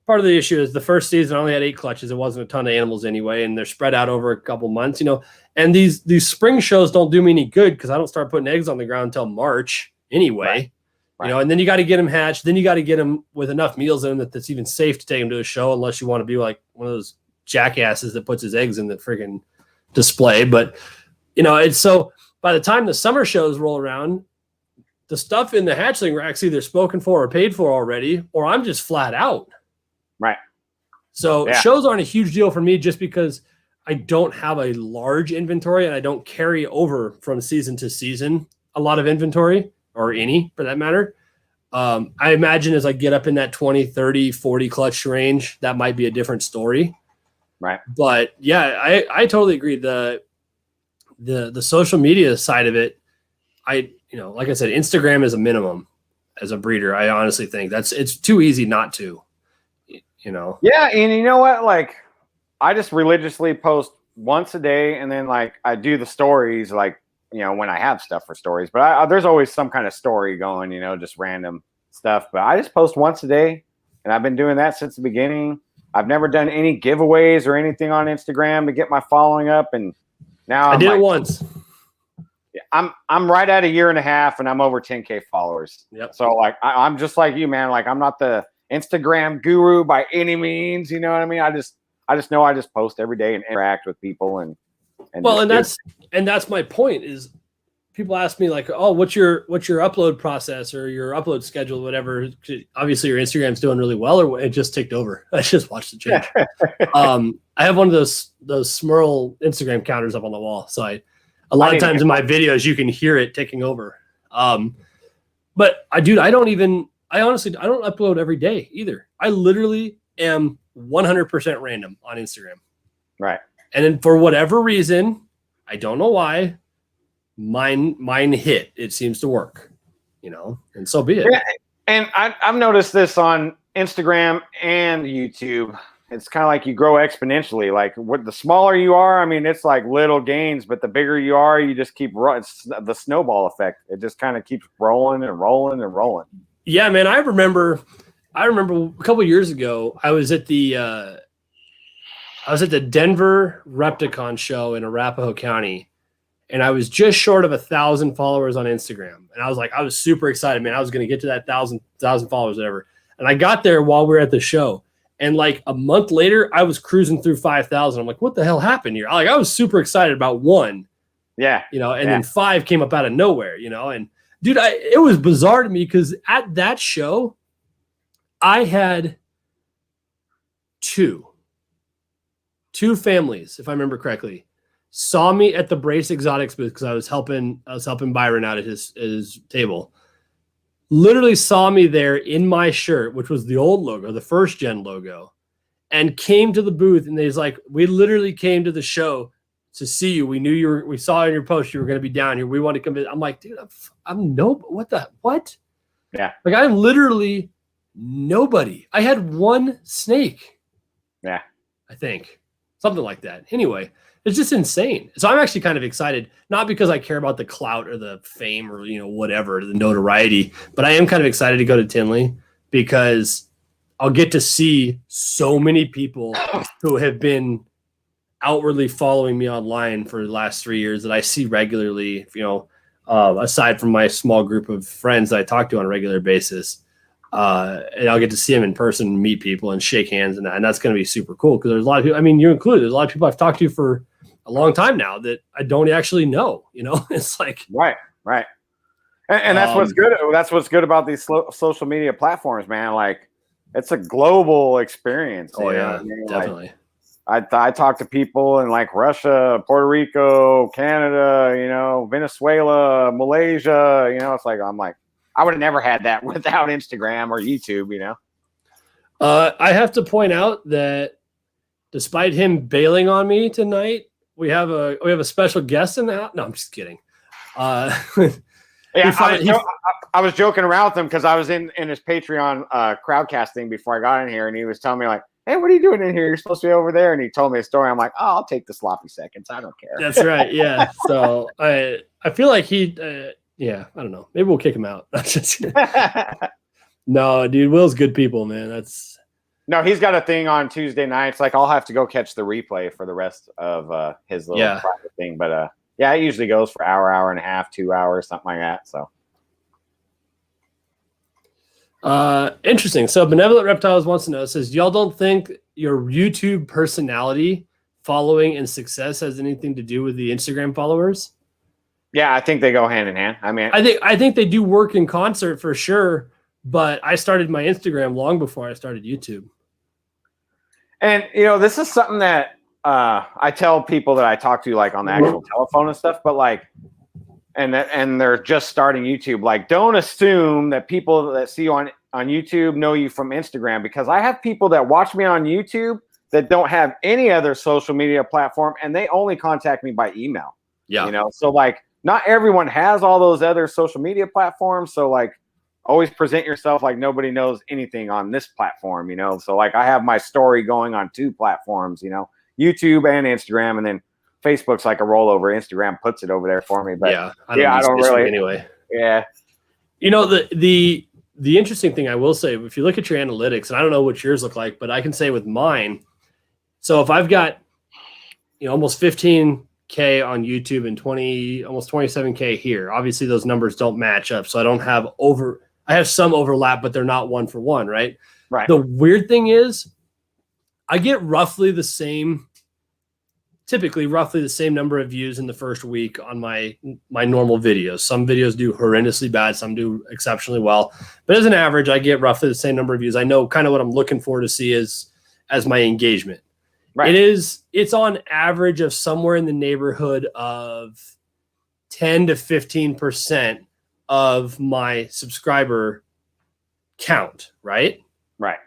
Part of the issue is the first season I only had 8 clutches. It wasn't a ton of animals anyway, and they're spread out over a couple months, you know. And these spring shows don't do me any good because I don't start putting eggs on the ground until March anyway. Right. You know, and then you got to get them hatched. Then you got to get them with enough meals in them that's even safe to take them to a show, unless you want to be like one of those jackasses that puts his eggs in the freaking display. But, you know, it's so by the time the summer shows roll around, the stuff in the hatchling rack's either spoken for or paid for already, or I'm just flat out. Right. So shows aren't a huge deal for me just because I don't have a large inventory and I don't carry over from season to season a lot of inventory, or any for that matter. I imagine as I get up in that 20, 30, 40 clutch range, that might be a different story. Right. But yeah, I totally agree. The social media side of it, you know, like I said, Instagram is a minimum as a breeder. I honestly think it's too easy not to. You know? Yeah, and you know what? Like, I just religiously post once a day, and then like I do the stories, like, you know, when I have stuff for stories. But there's always some kind of story going, you know, just random stuff. But I just post once a day, and I've been doing that since the beginning. I've never done any giveaways or anything on Instagram to get my following up, and now I did it once. I'm right at 1.5 years, and I'm over 10K followers. Yep. So like I'm just like you, man. Like, I'm not the Instagram guru by any means, you know what I mean? I just know I just post every day and interact with people and that's my point is people ask me like, oh, what's your upload process or your upload schedule, whatever. Obviously your Instagram's doing really well, or it just ticked over. I just watched the change. I have one of those Smurl Instagram counters up on the wall. So a lot of times in my videos, you can hear it ticking over. But I honestly don't upload every day either. I literally am 100% random on Instagram. Right. And then for whatever reason, I don't know why, mine hit. It seems to work, you know, and so be it. Yeah, and I've noticed this on Instagram and YouTube. It's kind of like you grow exponentially. Like, the smaller you are, I mean, it's like little gains, but the bigger you are, you just keep running. It's the snowball effect. It just kind of keeps rolling and rolling and rolling. Yeah, man. I remember a couple of years ago, I was at the Denver Repticon show in Arapahoe County, and I was just short of 1,000 followers on Instagram. And I was super excited, man. I was going to get to that 1,000 followers, whatever. And I got there while we were at the show. And like a month later, I was cruising through 5,000. I'm like, what the hell happened here? I was super excited about 1. Yeah. You know, and then 5 came up out of nowhere, you know, and dude, it was bizarre to me because at that show, I had two families, if I remember correctly, saw me at the Brace Xotics booth because I was helping Byron out at his table. Literally saw me there in my shirt, which was the old logo, the first gen logo, and came to the booth. And they's like, we literally came to the show to see you. We knew we saw in your post you were going to be down here. We want to come in. I'm like, dude, I'm what? Yeah. Like, I'm literally nobody. I had 1 snake. Yeah. I think something like that. Anyway, it's just insane. So I'm actually kind of excited, not because I care about the clout or the fame or, you know, whatever, the notoriety, but I am kind of excited to go to Tinley because I'll get to see so many people who have been outwardly following me online for the last 3 years that I see regularly, aside from my small group of friends that I talk to on a regular basis. And I'll get to see them in person, meet people, and shake hands, and that's going to be super cool because there's a lot of people. I mean, you included. There's a lot of people I've talked to for a long time now that I don't actually know. It's like right. And that's what's good. That's what's good about these social media platforms, man. Like, it's a global experience. Oh yeah, definitely. Like, I talk to people in like Russia, Puerto Rico, Canada, Venezuela, Malaysia. It's like I'm like, I would have never had that without Instagram or YouTube. I have to point out that despite him bailing on me tonight, we have a special guest in the house. No, I'm just kidding. Yeah, I was joking around with him because I was in his Patreon crowdcasting before I got in here, and he was telling me like, "Hey, what are you doing in here? You're supposed to be over there." And he told me a story. I'm like, "Oh, I'll take the sloppy seconds. I don't care." That's right. Yeah. So I feel like I don't know. Maybe we'll kick him out. No, dude, Will's good people, man. No, he's got a thing on Tuesday nights. Like, I'll have to go catch the replay for the rest of his little private thing, but it usually goes for hour and a half, 2 hours, something like that. So, interesting. So, Benevolent Reptiles wants to know, says, y'all don't think your YouTube personality, following, and success has anything to do with the Instagram followers? Yeah, I think they go hand in hand. I mean, I think they do work in concert for sure. But I started my Instagram long before I started YouTube. And this is something that I tell people that I talk to, like on the actual telephone and stuff, but like, and they're just starting YouTube. Like, don't assume that people that see you on YouTube know you from Instagram, because I have people that watch me on YouTube that don't have any other social media platform, and they only contact me by email. Yeah. So like, not everyone has all those other social media platforms. So like, always present yourself like nobody knows anything on this platform, So like, I have my story going on 2 platforms, YouTube and Instagram, and then Facebook's like a rollover. Instagram puts it over there for me, but I don't really anyway. Yeah. The interesting thing I will say, if you look at your analytics, and I don't know what yours look like, but I can say with mine. So if I've got, almost 15K on YouTube and almost 27K here, obviously those numbers don't match up. So I don't have I have some overlap, but they're not 1 for 1, right? Right. The weird thing is I get typically roughly the same number of views in the first week on my normal videos. Some videos do horrendously bad, some do exceptionally well. But as an average, I get roughly the same number of views. I know kind of what I'm looking for to see as my engagement. Right. It's on average of somewhere in the neighborhood of 10 to 15% of my subscriber count, right? Right.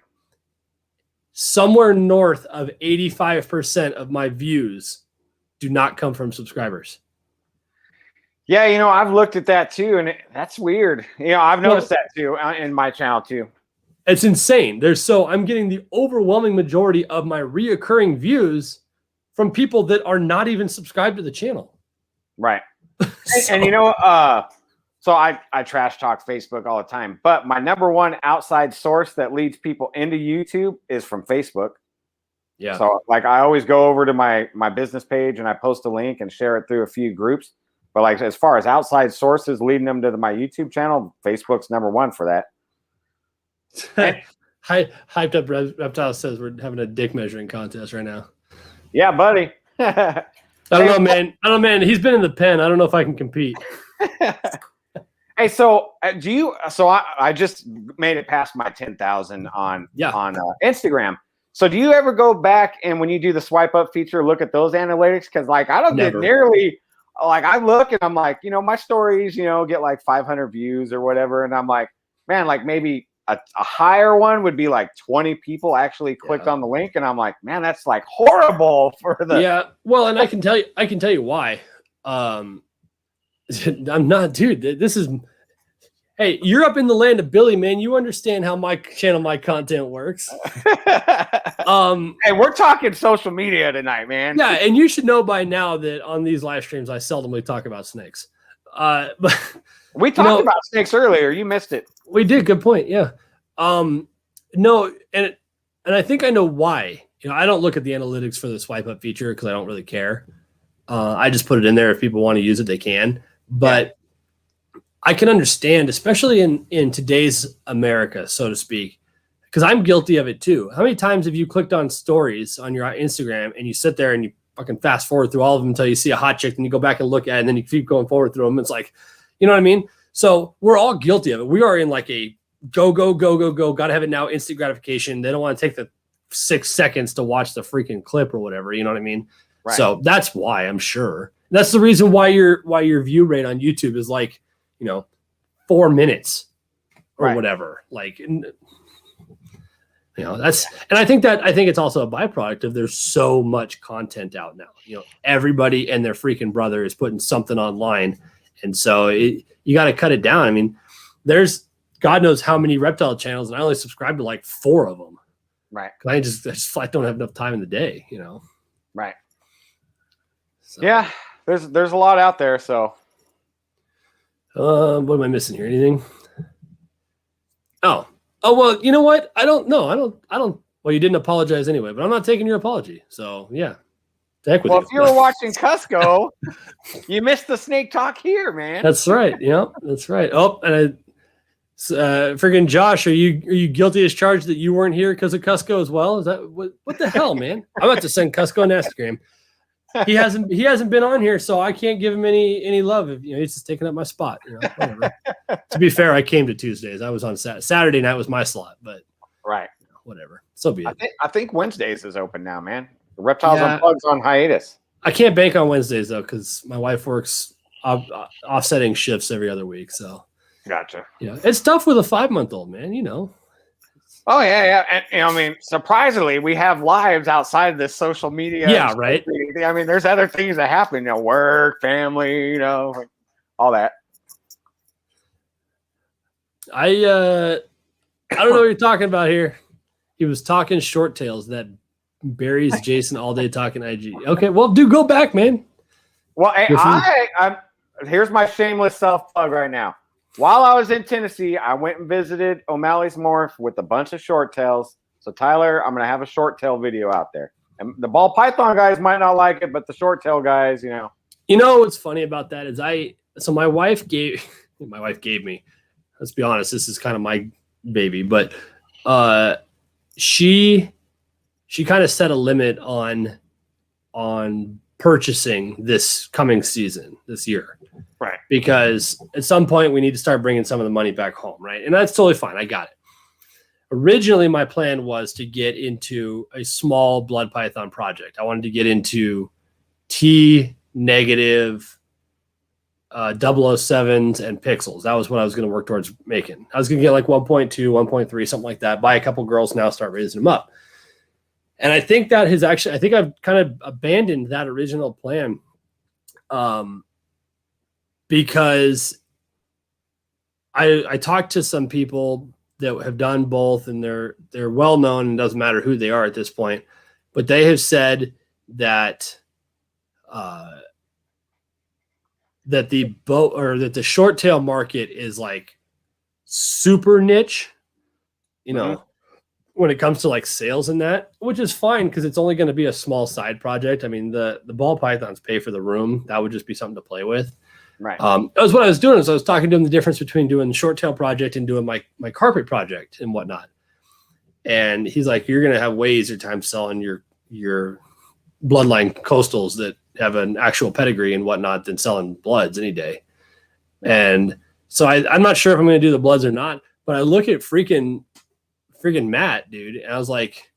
Somewhere north of 85% of my views do not come from subscribers. Yeah, I've looked at that too, and that's weird. I've noticed that too in my channel too. It's insane. I'm getting the overwhelming majority of my reoccurring views from people that are not even subscribed to the channel. Right. So I trash talk Facebook all the time, but my number one outside source that leads people into YouTube is from Facebook. Yeah. So like, I always go over to my business page and I post a link and share it through a few groups. But like, as far as outside sources leading them to my YouTube channel, Facebook's number 1 for that. Hyped up Reptile says we're having a dick measuring contest right now. Yeah, buddy. I don't know, man. He's been in the pen. I don't know if I can compete. Hey, so I just made it past my 10,000 on Instagram. So do you ever go back and when you do the swipe up feature, look at those analytics? Because like, I don't get nearly, like, I look and I'm like, my stories, get like 500 views or whatever. And I'm like, man, like maybe a higher one would be like 20 people actually clicked on the link. And I'm like, man, that's like horrible for the. Yeah. Well, and I can tell you why. I'm not, dude, hey, you're up in the land of Billy, man. You understand how my channel, my content works. Hey, we're talking social media tonight, man. Yeah. And you should know by now that on these live streams, I seldomly talk about snakes. But we talked about snakes earlier. You missed it. We did. Good point. Yeah. No, and I think I know why. I don't look at the analytics for the swipe up feature because I don't really care. I just put it in there. If people want to use it, they can. But I can understand, especially in today's America, so to speak, because I'm guilty of it too. How many times have you clicked on stories on your Instagram and you sit there and you fucking fast forward through all of them until you see a hot chick and you go back and look at it and then you keep going forward through them? It's like, you know what I mean? So we're all guilty of it. We are in like a go, gotta have it now, instant gratification. They don't want to take the 6 seconds to watch the freaking clip or whatever. You know what I mean? Right. So that's why, I'm sure. That's the reason why your view rate on YouTube is like, 4 minutes or whatever. Like, that's, and I think it's also a byproduct of there's so much content out now. Everybody and their freaking brother is putting something online. And so you got to cut it down. I mean, there's God knows how many reptile channels, and I only subscribe to like 4 of them. Right. Because I just don't have enough time in the day, Right. So. Yeah, there's a lot out there. So, what am I missing here? Anything? Oh, well, you know what? I don't know. I don't. Well, you didn't apologize anyway, but I'm not taking your apology. So, yeah. If you were watching Cusco, you missed the snake talk here, man. That's right. Yeah, that's right. Oh, and friggin' Josh, are you guilty as charged that you weren't here because of Cusco as well? Is that what the hell, man? I'm about to send Cusco an Instagram. He hasn't been on here, so I can't give him any love. He's just taking up my spot. Whatever. To be fair, I came to Tuesdays. I was on Saturday night was my slot, but whatever. So be it. I think Wednesdays is open now, man. The Reptiles Unplugged's on hiatus. I can't bank on Wednesdays though because my wife works offsetting shifts every other week. So gotcha. It's tough with a 5-month-old, man. Oh yeah. And I mean, surprisingly, we have lives outside this social media. Yeah, right. I mean, there's other things that happen. Work, family, all that. I don't know what you're talking about here. He was talking short tails that buries Jason all day talking IG. Okay, well, go back, man. Well, I'm here's my shameless self plug right now. While I was in Tennessee, I went and visited O'Malley's Morph with a bunch of short tails. So Tyler, I'm gonna have a short tail video out there. And the ball python guys might not like it, but the short tail guys, what's funny about that is my wife gave me. Let's be honest, this is kind of my baby, but she kind of set a limit on purchasing this coming season, this year. Right. Because at some point we need to start bringing some of the money back home, right? And that's totally fine. I got it. Originally, my plan was to get into a small blood python project. I wanted to get into T negative 007s and pixels. That was what I was going to work towards making. I was going to get like 1.2, 1.3, something like that. Buy a couple girls now, start raising them up. And I think that has actually, I think I've kind of abandoned that original plan because I talked to some people that have done both, and they're well known, and doesn't matter who they are at this point, but they have said that that the short tail market is like super niche, when it comes to like sales and that, which is fine because it's only going to be a small side project. I mean, the ball pythons pay for the room. That would just be something to play with. Right. That was what I was doing. So I was talking to him the difference between doing the short tail project and doing my carpet project and whatnot. And he's like, you're going to have way easier time selling your bloodline coastals that have an actual pedigree and whatnot than selling bloods any day. And so I'm not sure if I'm going to do the bloods or not, but I look at freaking Matt, dude. And I was like,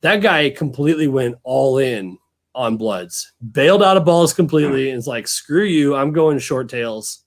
that guy completely went all in on bloods, bailed out of balls completely, and it's like, screw you, I'm going short tails.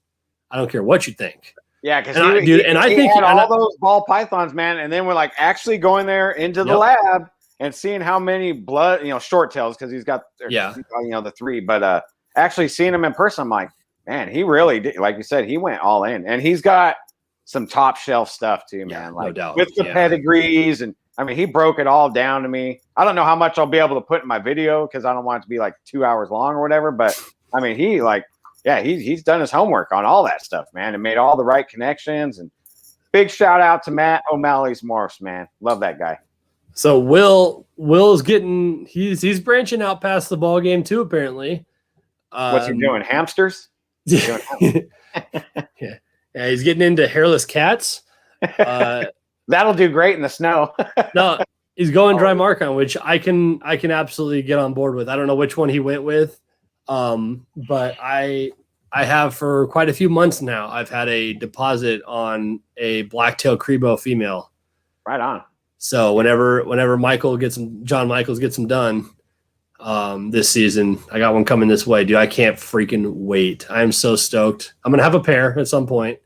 I don't care what you think. Yeah, because I think all those ball pythons, man, and then we're like actually going there into the lab and seeing how many blood, short tails, because he's got the 3, but actually seeing him in person, I'm like, man, he really did, like you said, he went all in, and he's got some top shelf stuff too, man. Like no doubt. With the pedigrees, and I mean, he broke it all down to me. I don't know how much I'll be able to put in my video because I don't want it to be like 2 hours long or whatever. But I mean, he's done his homework on all that stuff, man, and made all the right connections. And big shout out to Matt O'Malley's Morphs, man. Love that guy. So Will's getting he's branching out past the ball game too, apparently. What's he doing? Hamsters? Yeah. Yeah, he's getting into hairless cats. That'll do great in the snow. No, he's going dry mark-on, which I can absolutely get on board with. I don't know which one he went with, but I have for quite a few months now. I've had a deposit on a blacktail Crebo female. Right on. So whenever John Michaels gets them done this season, I got one coming this way, dude. I can't freaking wait. I'm so stoked. I'm gonna have a pair at some point.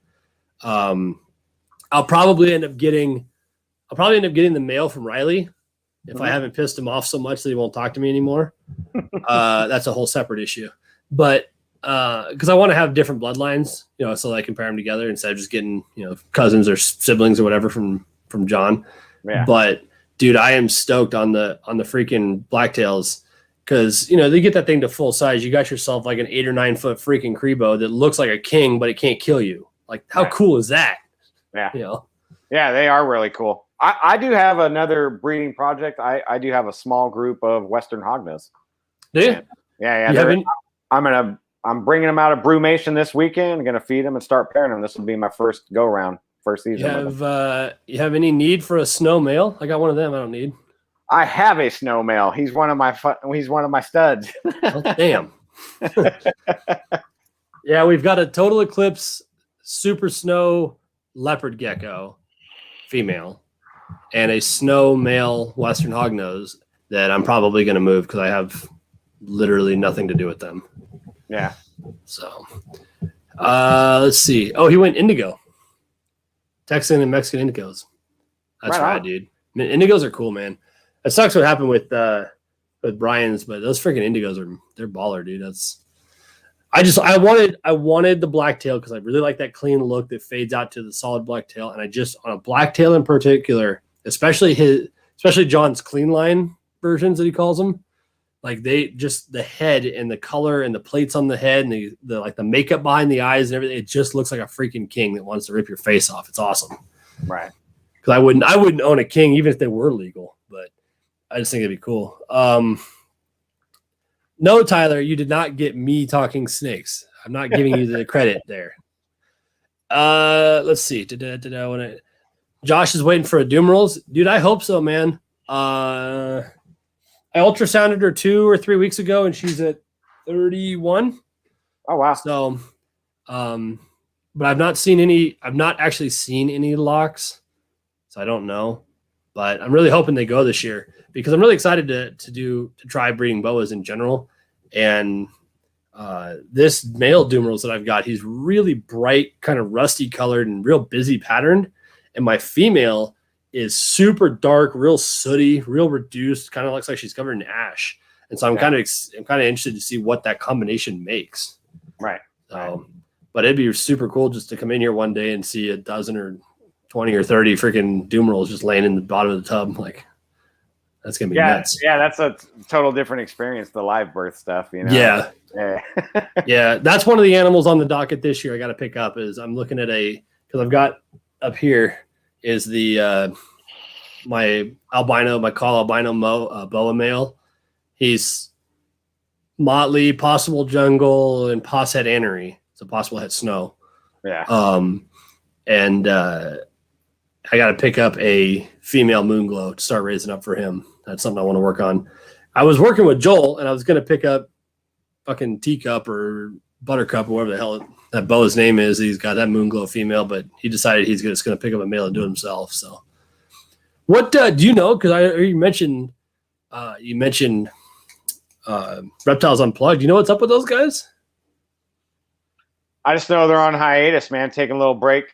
I'll probably end up getting the mail from Riley if I haven't pissed him off so much that he won't talk to me anymore. That's a whole separate issue. But because I want to have different bloodlines, so that I can pair them together instead of just getting, cousins or siblings or whatever from John. Yeah. But dude, I am stoked on the freaking blacktails because they get that thing to full size. You got yourself like an 8 or 9 foot freaking Crebo that looks like a king, but it can't kill you. Like, how cool is that? Yeah. Yeah, they are really cool. I do have another breeding project. I do have a small group of Western Hognose. Do you? Yeah. I'm bringing them out of brumation this weekend. I'm going to feed them and start pairing them. This will be my first go round, first season. You have any need for a snow male? I got one of them. I don't need. I have a snow male. He's one of my studs. Oh, damn. Yeah, we've got a total eclipse super snow leopard gecko female and a snow male Western hognose that I'm probably going to move because I have literally nothing to do with them. Yeah. So let's see. Oh, he went indigo. Texan and Mexican indigos. That's right, dude. I mean, indigos are cool, man. It sucks what happened with Brian's, but those freaking indigos they're baller, dude. I wanted the blacktail because I really like that clean look that fades out to the solid blacktail, and I just on a blacktail in particular, especially John's clean line versions that he calls them, like they just the head and the color and the plates on the head and the like the makeup behind the eyes and everything, it just looks like a freaking king that wants to rip your face off. It's awesome, right? Because I wouldn't own a king even if they were legal, but I just think it'd be cool. No, Tyler, you did not get me talking snakes. I'm not giving you the credit there. Let's see. Josh is waiting for a Dumerals. Dude, I hope so, man. I ultrasounded her 2 or 3 weeks ago, and she's at 31. Oh, wow. So, but I've not actually seen any locks, so I don't know. But I'm really hoping they go this year because I'm really excited to try breeding boas in general. And this male Dumerals that I've got, he's really bright, kind of rusty colored and real busy patterned. And my female is super dark, real sooty, real reduced, kind of looks like she's covered in ash. And so I'm kind of interested to see what that combination makes. Right. But it'd be super cool just to come in here one day and see a dozen or 20 or 30 freaking Dumerals just laying in the bottom of the tub. Like, that's going to be nuts. Yeah, that's a total different experience, the live birth stuff, Yeah. Yeah, that's one of the animals on the docket this year I got to pick up is I'm looking at because I've got up here is the my call albino boa male. He's motley, possible jungle, and pos head anery. So possible head snow. Yeah. And I got to pick up a female moonglow to start raising up for him. That's something I want to work on. I was working with Joel, and I was going to pick up fucking Teacup or Buttercup or whatever the hell that boa's name is. He's got that moonglow female, but he decided he's just going to pick up a male and do it himself. So, what do you know? Because you mentioned Reptiles Unplugged. Do you know what's up with those guys? I just know they're on hiatus, man, taking a little break.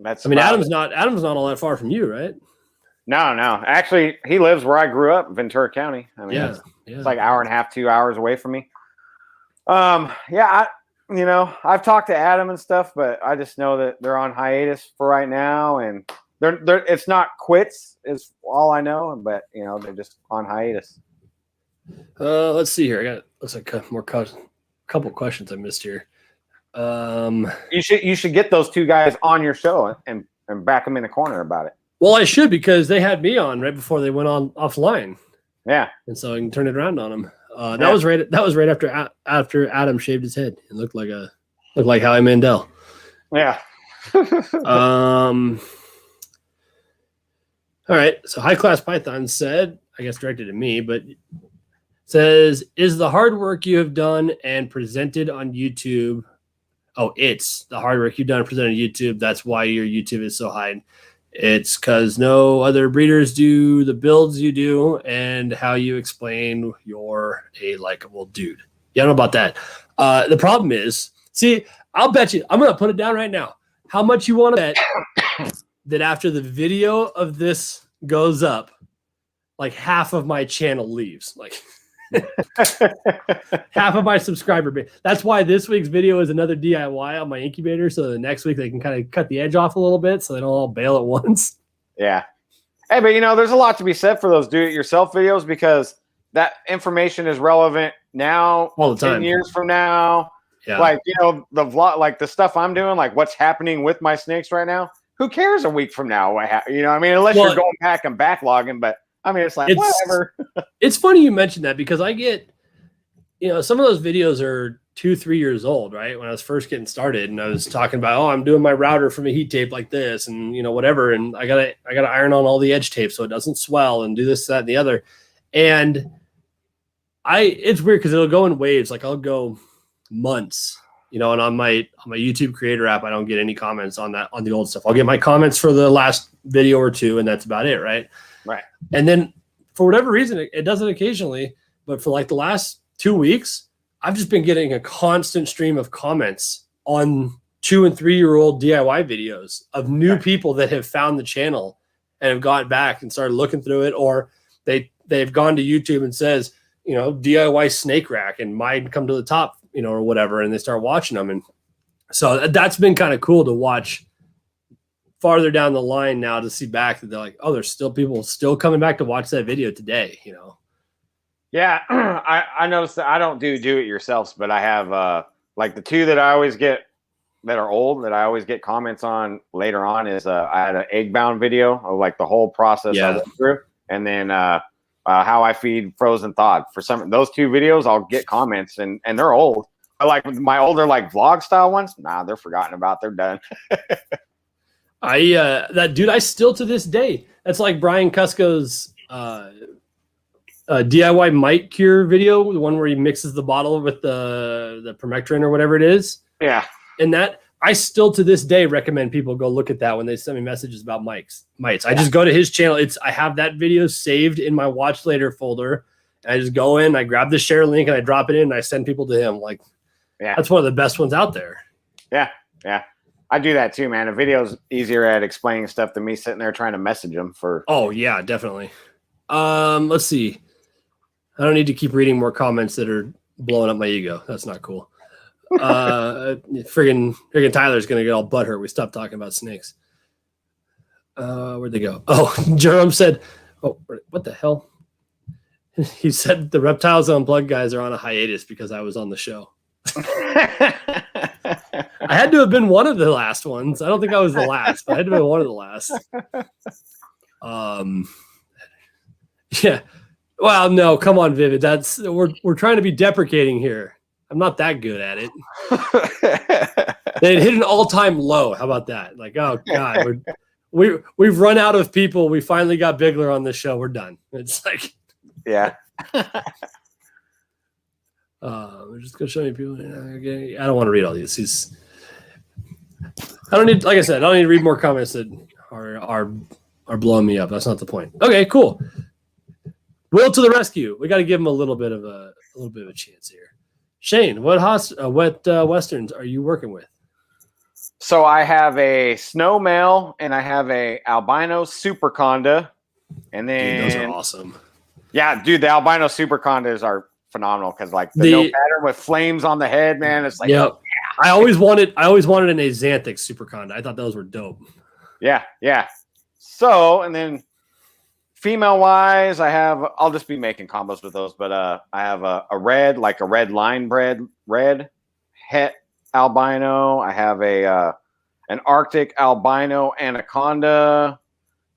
Adam's not all that far from you, right? No. Actually, he lives where I grew up, Ventura County. It's like 1.5 hours, 2 hours away from me. I've talked to Adam and stuff, but I just know that they're on hiatus for right now, and they're it's not quits is all I know, but they're just on hiatus. Let's see here. Looks like a couple questions I missed here. You should get those two guys on your show and and back them in the corner about it. Well, I should, because they had me on right before they went on offline. Yeah, and so I can turn it around on them. That was right. That was right after Adam shaved his head. It looked like Howie Mandel. Yeah. All right. So High Class Python said, I guess directed at me, but says, is the hard work you have done and presented on YouTube? Oh, it's the hard work you've done and presented on YouTube. That's why your YouTube is so high. It's because no other breeders do the builds you do and how you explain you're a likable dude. Yeah, I don't know about that. The problem is, see, I'll bet you, I'm going to put it down right now. How much you want to bet that after the video of this goes up, like half of my channel leaves, like half of my subscriber base. That's why this week's video is another DIY on my incubator. So the next week they can kind of cut the edge off a little bit so they don't all bail at once. Yeah. Hey, but there's a lot to be said for those do-it-yourself videos, because that information is relevant now, all the time. 10 years from now. Yeah. Like, the vlog, like the stuff I'm doing, like what's happening with my snakes right now. Who cares a week from now? Unless you're going back and backlogging, but it's like, whatever. It's funny you mentioned that, because I get, some of those videos are 2-3 years old, right? When I was first getting started and I was talking about, I'm doing my router from a heat tape like this and, whatever. And I gotta iron on all the edge tape so it doesn't swell and do this, that, and the other. And it's weird because it'll go in waves. Like I'll go months, and on my YouTube creator app, I don't get any comments on the old stuff. I'll get my comments for the last video or two, and that's about it. Right. Right. And then for whatever reason, it does it occasionally, but for like the last 2 weeks, I've just been getting a constant stream of comments on 2- and 3-year-old DIY videos of new people that have found the channel and have gone back and started looking through it, or they've gone to YouTube and says, DIY snake rack and mine come to the top, or whatever, and they start watching them. And so that's been kind of cool to watch farther down the line now, to see back that they're like, oh, there's still people still coming back to watch that video today, Yeah, I noticed that I don't do it yourselves, but I have like the two that I always get that are old that I always get comments on later on is I had an egg bound video of like the whole process I went through, and then how I feed frozen thawed. For some those two videos, I'll get comments and they're old. But like my older like vlog style ones, they're forgotten about. They're done. That dude, I still to this day, that's like Brian Cusco's DIY mite cure video, the one where he mixes the bottle with the permectin or whatever it is. Yeah. And that I still to this day recommend people go look at that when they send me messages about mites. I just go to his channel. I have that video saved in my watch later folder. And I just go in, I grab the share link and I drop it in and I send people to him. Like, that's one of the best ones out there. Yeah. Yeah. I do that too, man. A video's easier at explaining stuff than me sitting there trying to message them for. Oh yeah, definitely. Let's see. I don't need to keep reading more comments that are blowing up my ego. That's not cool. Friggin' Tyler's gonna get all butthurt. We stopped talking about snakes. Where'd they go? Oh, Jerome said, "Oh, what the hell?" He said the Reptiles Unplugged guys are on a hiatus because I was on the show. I had to have been one of the last ones. I don't think I was the last, but I had to have been one of the last. Yeah. Well, no, come on, Vivid. We're trying to be deprecating here. I'm not that good at it. They hit an all-time low. How about that? Like, oh God, we've run out of people. We finally got Bigler on the show. We're done. It's like, yeah. We're just gonna show you people. Okay. I don't want to read all these. I don't need, like I said, I don't need to read more comments that are blowing me up. That's not the point. Okay, cool. Will to the rescue. We got to give him a little bit of a chance here. Shane, what westerns are you working with? So I have a snow male and I have a albino superconda, and then dude, those are awesome. Yeah, dude, the albino supercondas are phenomenal because like the no pattern with flames on the head, man. It's like, yeah. I always wanted an Axanthic superconda. I thought those were dope. Yeah, yeah. So and then female wise, I'll just be making combos with those, but I have a red, like a red line bred red het albino. I have a an Arctic albino anaconda,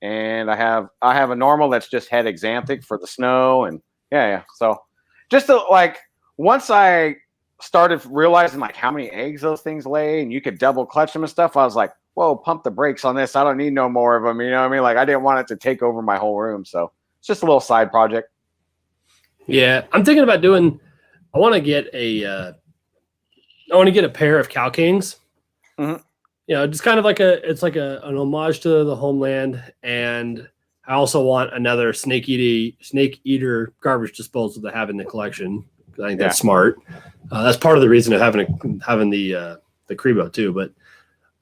and I have a normal that's just head exanthic for the snow, and yeah. So just like once I started realizing like how many eggs those things lay, and you could double clutch them and stuff, I was like, whoa, pump the brakes on this. I don't need no more of them. You know what I mean? Like I didn't want it to take over my whole room, so it's just a little side project. Yeah, I'm thinking about doing. I want to get a pair of cow kings. Mm-hmm. You know, just kind of like an homage to the homeland, and I also want another snake eater garbage disposal to have in the collection. I think that's smart. That's part of the reason of having the Crebo too. But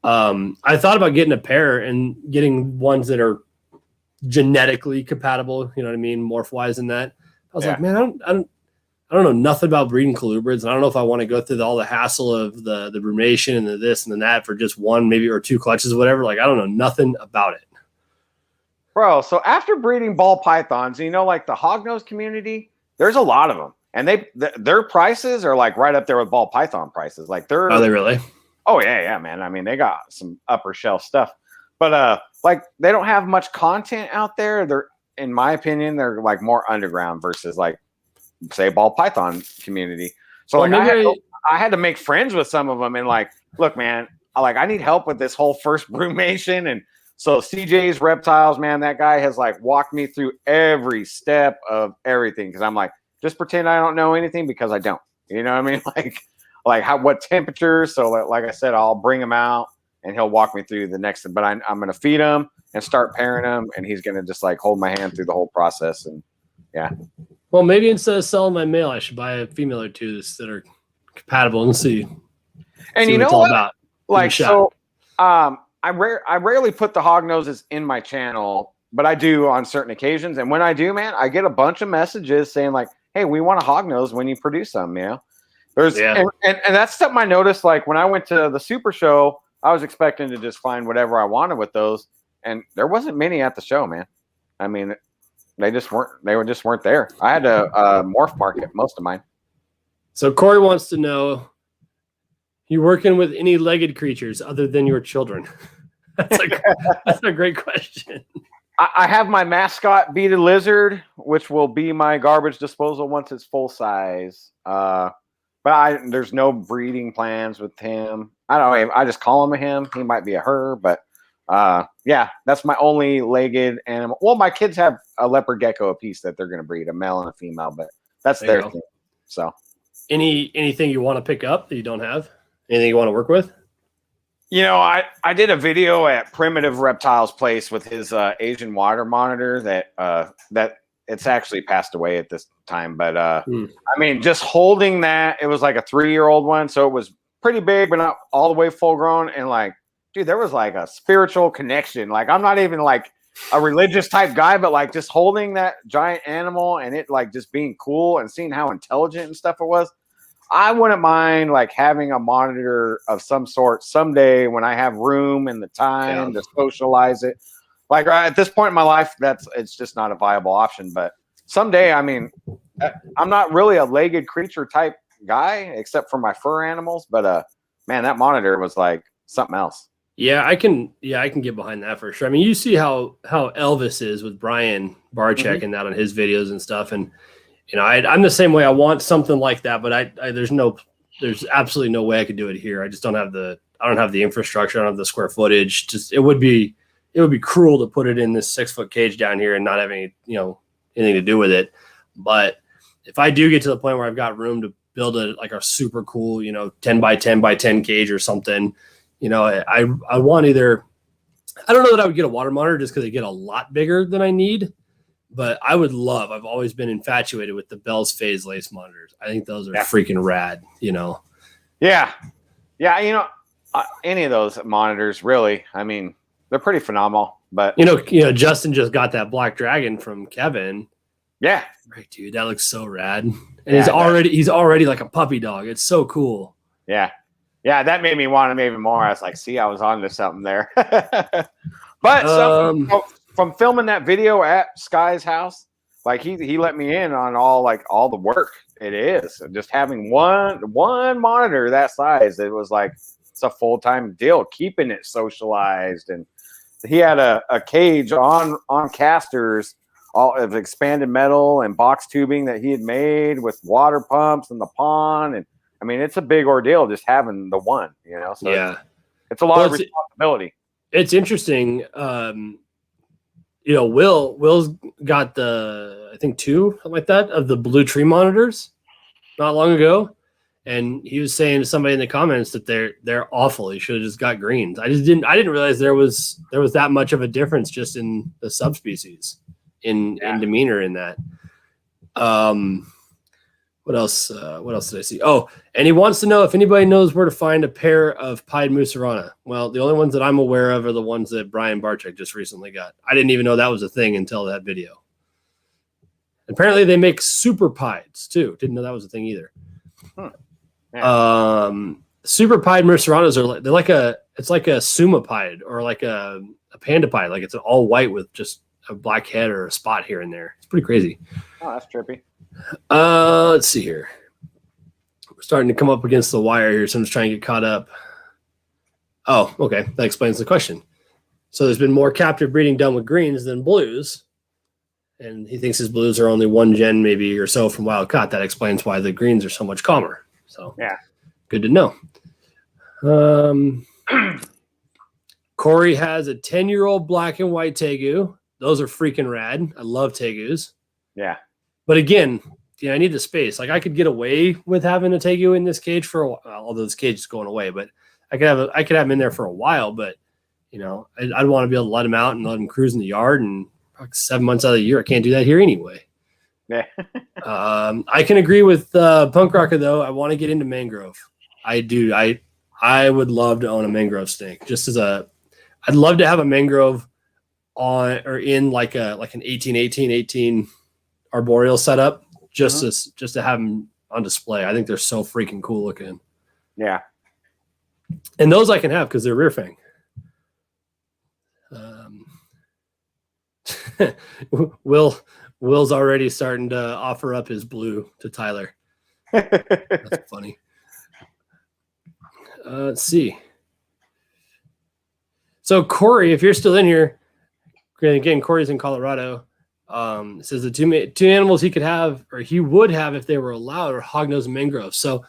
I thought about getting a pair and getting ones that are genetically compatible. You know what I mean, morph wise in that. I was like, man, I don't know nothing about breeding colubrids, and I don't know if I want to go through all the hassle of the brumation and the this and the that for just one, maybe or two clutches, whatever. Like I don't know nothing about it, bro. So after breeding ball pythons, you know, like the hognose community, there's a lot of them, and their prices are like right up there with ball python prices. Like are they really? Oh yeah, man. I mean, they got some upper shelf stuff, but like they don't have much content out there. They're, in my opinion, they're like more underground versus like, say, ball python community. So well, like I had to make friends with some of them and like, look, man, I need help with this whole first brumation. And so CJ's Reptiles, man, that guy has like walked me through every step of everything. Cause I'm like, just pretend I don't know anything because I don't, you know what I mean? Like what temperature. So like I said, I'll bring him out and he'll walk me through the next, but I'm going to feed him and start pairing him. And he's going to just like hold my hand through the whole process. And yeah. Well, maybe instead of selling my male, I should buy a female or two that are compatible and see. And you know what? About. Like so, I rarely put the hog noses in my channel, but I do on certain occasions. And when I do, man, I get a bunch of messages saying like, "Hey, we want a hog nose when you produce some." You know, and that's something I noticed. Like when I went to the Super Show, I was expecting to just find whatever I wanted with those, and there wasn't many at the show, man. I mean. They just weren't there. I had to morph market most of mine. So Corey wants to know, you working with any legged creatures other than your children? That's a great question. I have my mascot beaded lizard, which will be my garbage disposal once it's full size. But there's no breeding plans with him. I don't know. I just call him a him. He might be a her, but yeah, that's my only legged animal. Well, my kids have a leopard gecko apiece that they're going to breed, a male and a female, but that's their thing. So anything you want to pick up that you don't have? Anything you want to work with? You know, I did a video at Primitive Reptiles place with his Asian water monitor that it's actually passed away at this time. But I mean, just holding that, it was like a 3-year-old one. So it was pretty big, but not all the way full grown. And like, dude, there was like a spiritual connection. Like, I'm not even like a religious type guy, but like just holding that giant animal and it like just being cool and seeing how intelligent and stuff it was. I wouldn't mind like having a monitor of some sort someday when I have room and the time to socialize it. Like at this point in my life, it's just not a viable option. But someday, I mean, I'm not really a legged creature type guy except for my fur animals. But man, that monitor was like something else. Yeah, I can get behind that for sure. I mean, you see how Elvis is with Brian Barczyk and that on his videos and stuff. And, you know, I'm the same way. I want something like that, but there's absolutely no way I could do it here. I just don't have the infrastructure. I don't have the square footage. Just, it would be cruel to put it in this 6-foot cage down here and not have anything to do with it. But if I do get to the point where I've got room to build a super cool, 10 by 10 by 10 cage or something, I want either, I don't know that I would get a water monitor just because they get a lot bigger than I need, but I've always been infatuated with the Bell's phase lace monitors. I think those are freaking rad, Yeah. Yeah. Any of those monitors really, I mean, they're pretty phenomenal, but Justin just got that Black Dragon from Kevin. Yeah. Right. Dude, that looks so rad. And he's already like a puppy dog. It's so cool. Yeah. Yeah, that made me want him even more. I was like, see, I was on to something there. But from filming that video at Sky's house, like he let me in on all the work it is. Just having one monitor that size, it was like, it's a full-time deal keeping it socialized. And he had a cage on casters, all of expanded metal and box tubing that he had made with water pumps in the pond. And I mean, it's a big ordeal just having the one, you know. So yeah, it's a lot of responsibility. It's interesting. You know, Will's got I think 2, something like that, of the blue tree monitors not long ago. And he was saying to somebody in the comments that they're awful. He should have just got greens. I didn't realize there was that much of a difference just in the subspecies in demeanor in that. What else did I see? Oh, and he wants to know if anybody knows where to find a pair of pied musarana. Well, the only ones that I'm aware of are the ones that Brian Barczyk just recently got. I didn't even know that was a thing until that video. Apparently they make super pieds too. Didn't know that was a thing either. Yeah. Super pied musaranas are it's like a suma pied or like a panda pied. Like it's all white with just a black head or a spot here and there. It's pretty crazy. Oh, that's trippy. Let's see here. We're starting to come up against the wire here, so I'm just trying to get caught up. Oh, okay. That explains the question. So there's been more captive breeding done with greens than blues. And he thinks his blues are only 1 gen maybe or so from wild caught. That explains why the greens are so much calmer. So yeah, good to know. Corey has a 10-year-old black and white tegu. Those are freaking rad. I love tegus. Yeah. But again, I need the space. Like I could get away with having a tegu in this cage for a while, although this cage is going away, but I could have him in there for a while, but you know, I'd want to be able to let him out and let him cruise in the yard, and like 7 months out of the year, I can't do that here anyway. Yeah. I can agree with Punk Rocker though. I want to get into mangrove. I do. I would love to own a mangrove snake. I'd love to have a mangrove on or in like an 18 arboreal setup just to have them on display. I think they're so freaking cool looking. Yeah. And those I can have because they're rear fang. Will's already starting to offer up his blue to Tyler. That's funny. Let's see. So Corey, if you're still in here, again, Corey's in Colorado. Says the two animals he could have or he would have if they were allowed are hognose and mangrove. So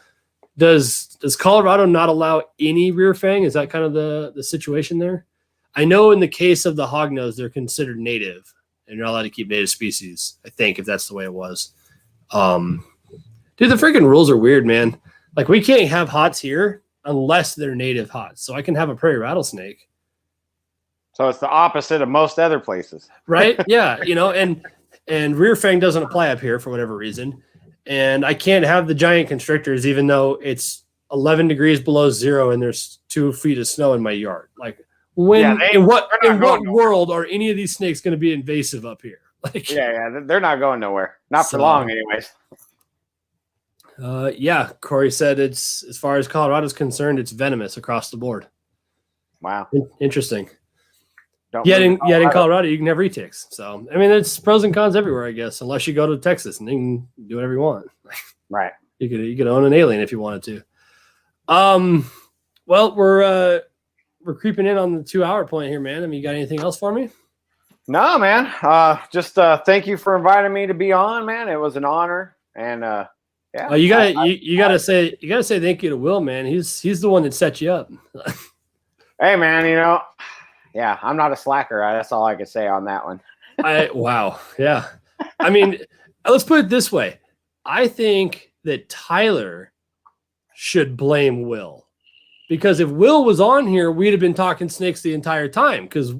does Colorado not allow any rear fang? Is that kind of the situation there? I know in the case of the hognose, they're considered native and you're not allowed to keep native species, I think, if that's the way it was. Dude, the freaking rules are weird, man. Like we can't have hots here unless they're native hots. So I can have a prairie rattlesnake. So it's the opposite of most other places. Right? Yeah. You know, and rear fang doesn't apply up here for whatever reason. And I can't have the giant constrictors, even though it's 11 degrees below zero and there's 2 feet of snow in my yard. Like in what world are any of these snakes going to be invasive up here? Like, yeah, they're not going nowhere. Not for long anyways. Yeah. Corey said it's, as far as Colorado's concerned, it's venomous across the board. Wow. Interesting. Yet in Colorado, you can have retics. So, I mean, it's pros and cons everywhere, I guess, unless you go to Texas and you can do whatever you want. Right. You could own an alien if you wanted to. Well, we're creeping in on the 2-hour point here, man. I mean, you got anything else for me? No, man. Just thank you for inviting me to be on, man. It was an honor. And yeah. You gotta say thank you to Will, man. He's the one that set you up. Hey, man, you know. Yeah, I'm not a slacker. That's all I can say on that one. Wow. Yeah. I mean, let's put it this way. I think that Tyler should blame Will. Because if Will was on here, we'd have been talking snakes the entire time. Because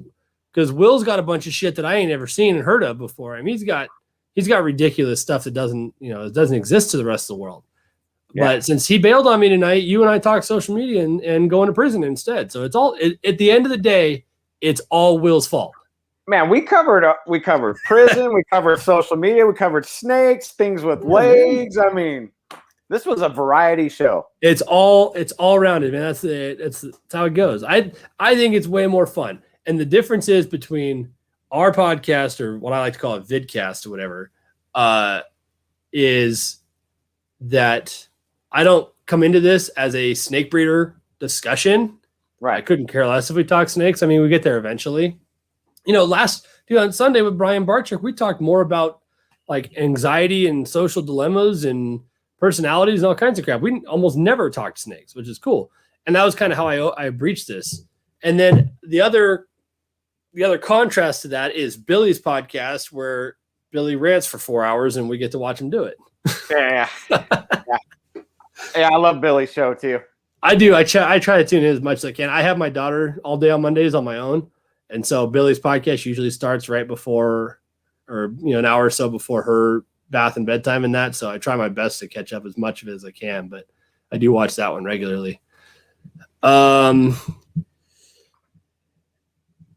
Will's got a bunch of shit that I ain't ever seen and heard of before. I mean, he's got ridiculous stuff that doesn't exist to the rest of the world. Yeah. But since he bailed on me tonight, you and I talked social media and going to prison instead. So it's all at the end of the day, it's all Will's fault. Man, we covered prison, we covered social media, we covered snakes, things with legs. I mean, this was a variety show. It's all rounded, man. That's how it goes. I think it's way more fun. And the difference is between our podcast, or what I like to call it vidcast or whatever, is that I don't come into this as a snake breeder discussion, Right. I couldn't care less if we talk snakes. I mean, we get there eventually. You know, on Sunday with Brian Barczyk, we talked more about like anxiety and social dilemmas and personalities and all kinds of crap. We almost never talked snakes, which is cool. And that was kind of how I breached this. And then the other contrast to that is Billy's podcast, where Billy rants for 4 hours and we get to watch him do it. Yeah. I love Billy's show too. I do. I try to tune in as much as I can. I have my daughter all day on Mondays on my own. And so Billy's podcast usually starts right before, or, you know, an hour or so before her bath and bedtime and that. So I try my best to catch up as much of it as I can, but I do watch that one regularly.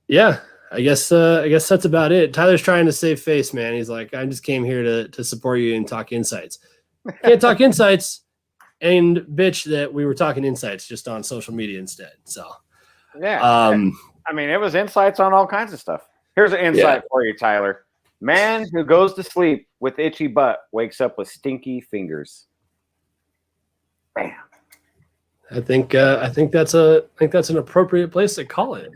Yeah, I guess that's about it. Tyler's trying to save face, man. He's like, I just came here to support you and talk insights. Can't talk insights and bitch that we were talking insights just on social media instead. So yeah, I mean, it was insights on all kinds of stuff. Here's an insight for you, Tyler. Man who goes to sleep with itchy butt wakes up with stinky fingers. Bam. I think that's an appropriate place to call it.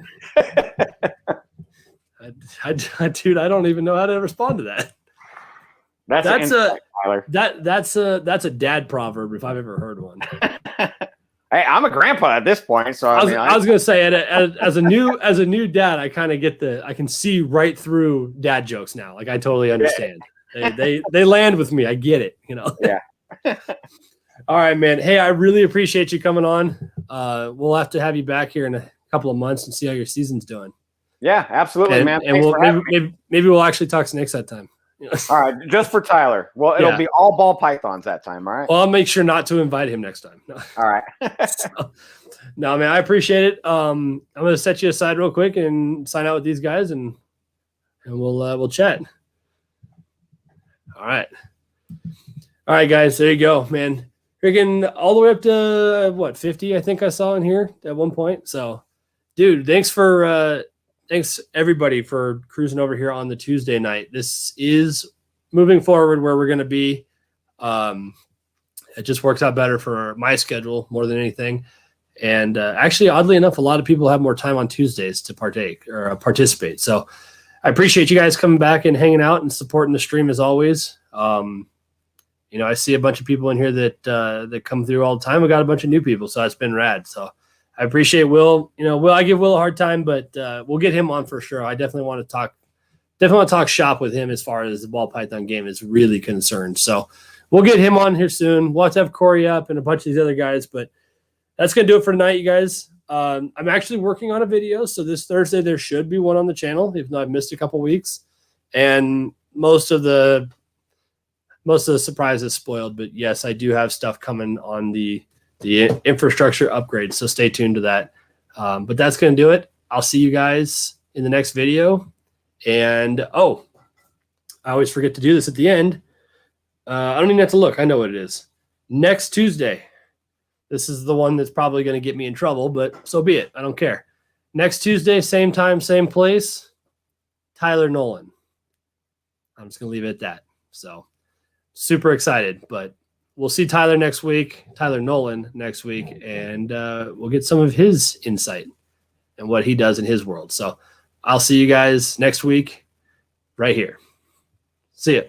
Dude, I don't even know how to respond to that. That's a dad proverb if I've ever heard one. Hey, I'm a grandpa at this point, so I was gonna say, as a new dad, I kind of I can see right through dad jokes now. Like I totally understand. Yeah. They land with me. I get it. You know. Yeah. All right, man. Hey, I really appreciate you coming on. We'll have to have you back here in a couple of months and see how your season's doing. Yeah, absolutely, man. And maybe we'll actually talk snakes that time. All right, just for Tyler. Well, it'll be all ball pythons that time, all right? Well, I'll make sure not to invite him next time. No. All right. No, man, I appreciate it. I'm going to set you aside real quick and sign out with these guys, and we'll chat. All right, guys, there you go, man. Freaking all the way up to 50, I think I saw in here at one point. So, dude, thanks everybody for cruising over here on the Tuesday night. This is moving forward where we're going to be. It just works out better for my schedule more than anything. And actually, oddly enough, a lot of people have more time on Tuesdays to partake or participate. So I appreciate you guys coming back and hanging out and supporting the stream as always. You know, I see a bunch of people in here that come through all the time. We got a bunch of new people, so it's been rad. So I appreciate Will. You know, I give Will a hard time, but we'll get him on for sure. I definitely want to talk shop with him as far as the ball python game is really concerned. So we'll get him on here soon. We'll have to have Corey up and a bunch of these other guys, but that's going to do it for tonight, you guys. I'm actually working on a video, so this Thursday there should be one on the channel, even though I've missed a couple weeks. And most of the surprise is spoiled, but yes, I do have stuff coming on the infrastructure upgrade, so stay tuned to that. But that's going to do it. I'll see you guys in the next video. And I always forget to do this at the end. I don't even have to look. I know what it is. Next Tuesday. This is the one that's probably going to get me in trouble, but so be it. I don't care. Next Tuesday, same time, same place. Tyler Nolan. I'm just going to leave it at that. So super excited, but we'll see Tyler Nolan next week, and we'll get some of his insight and what he does in his world. So I'll see you guys next week right here. See ya.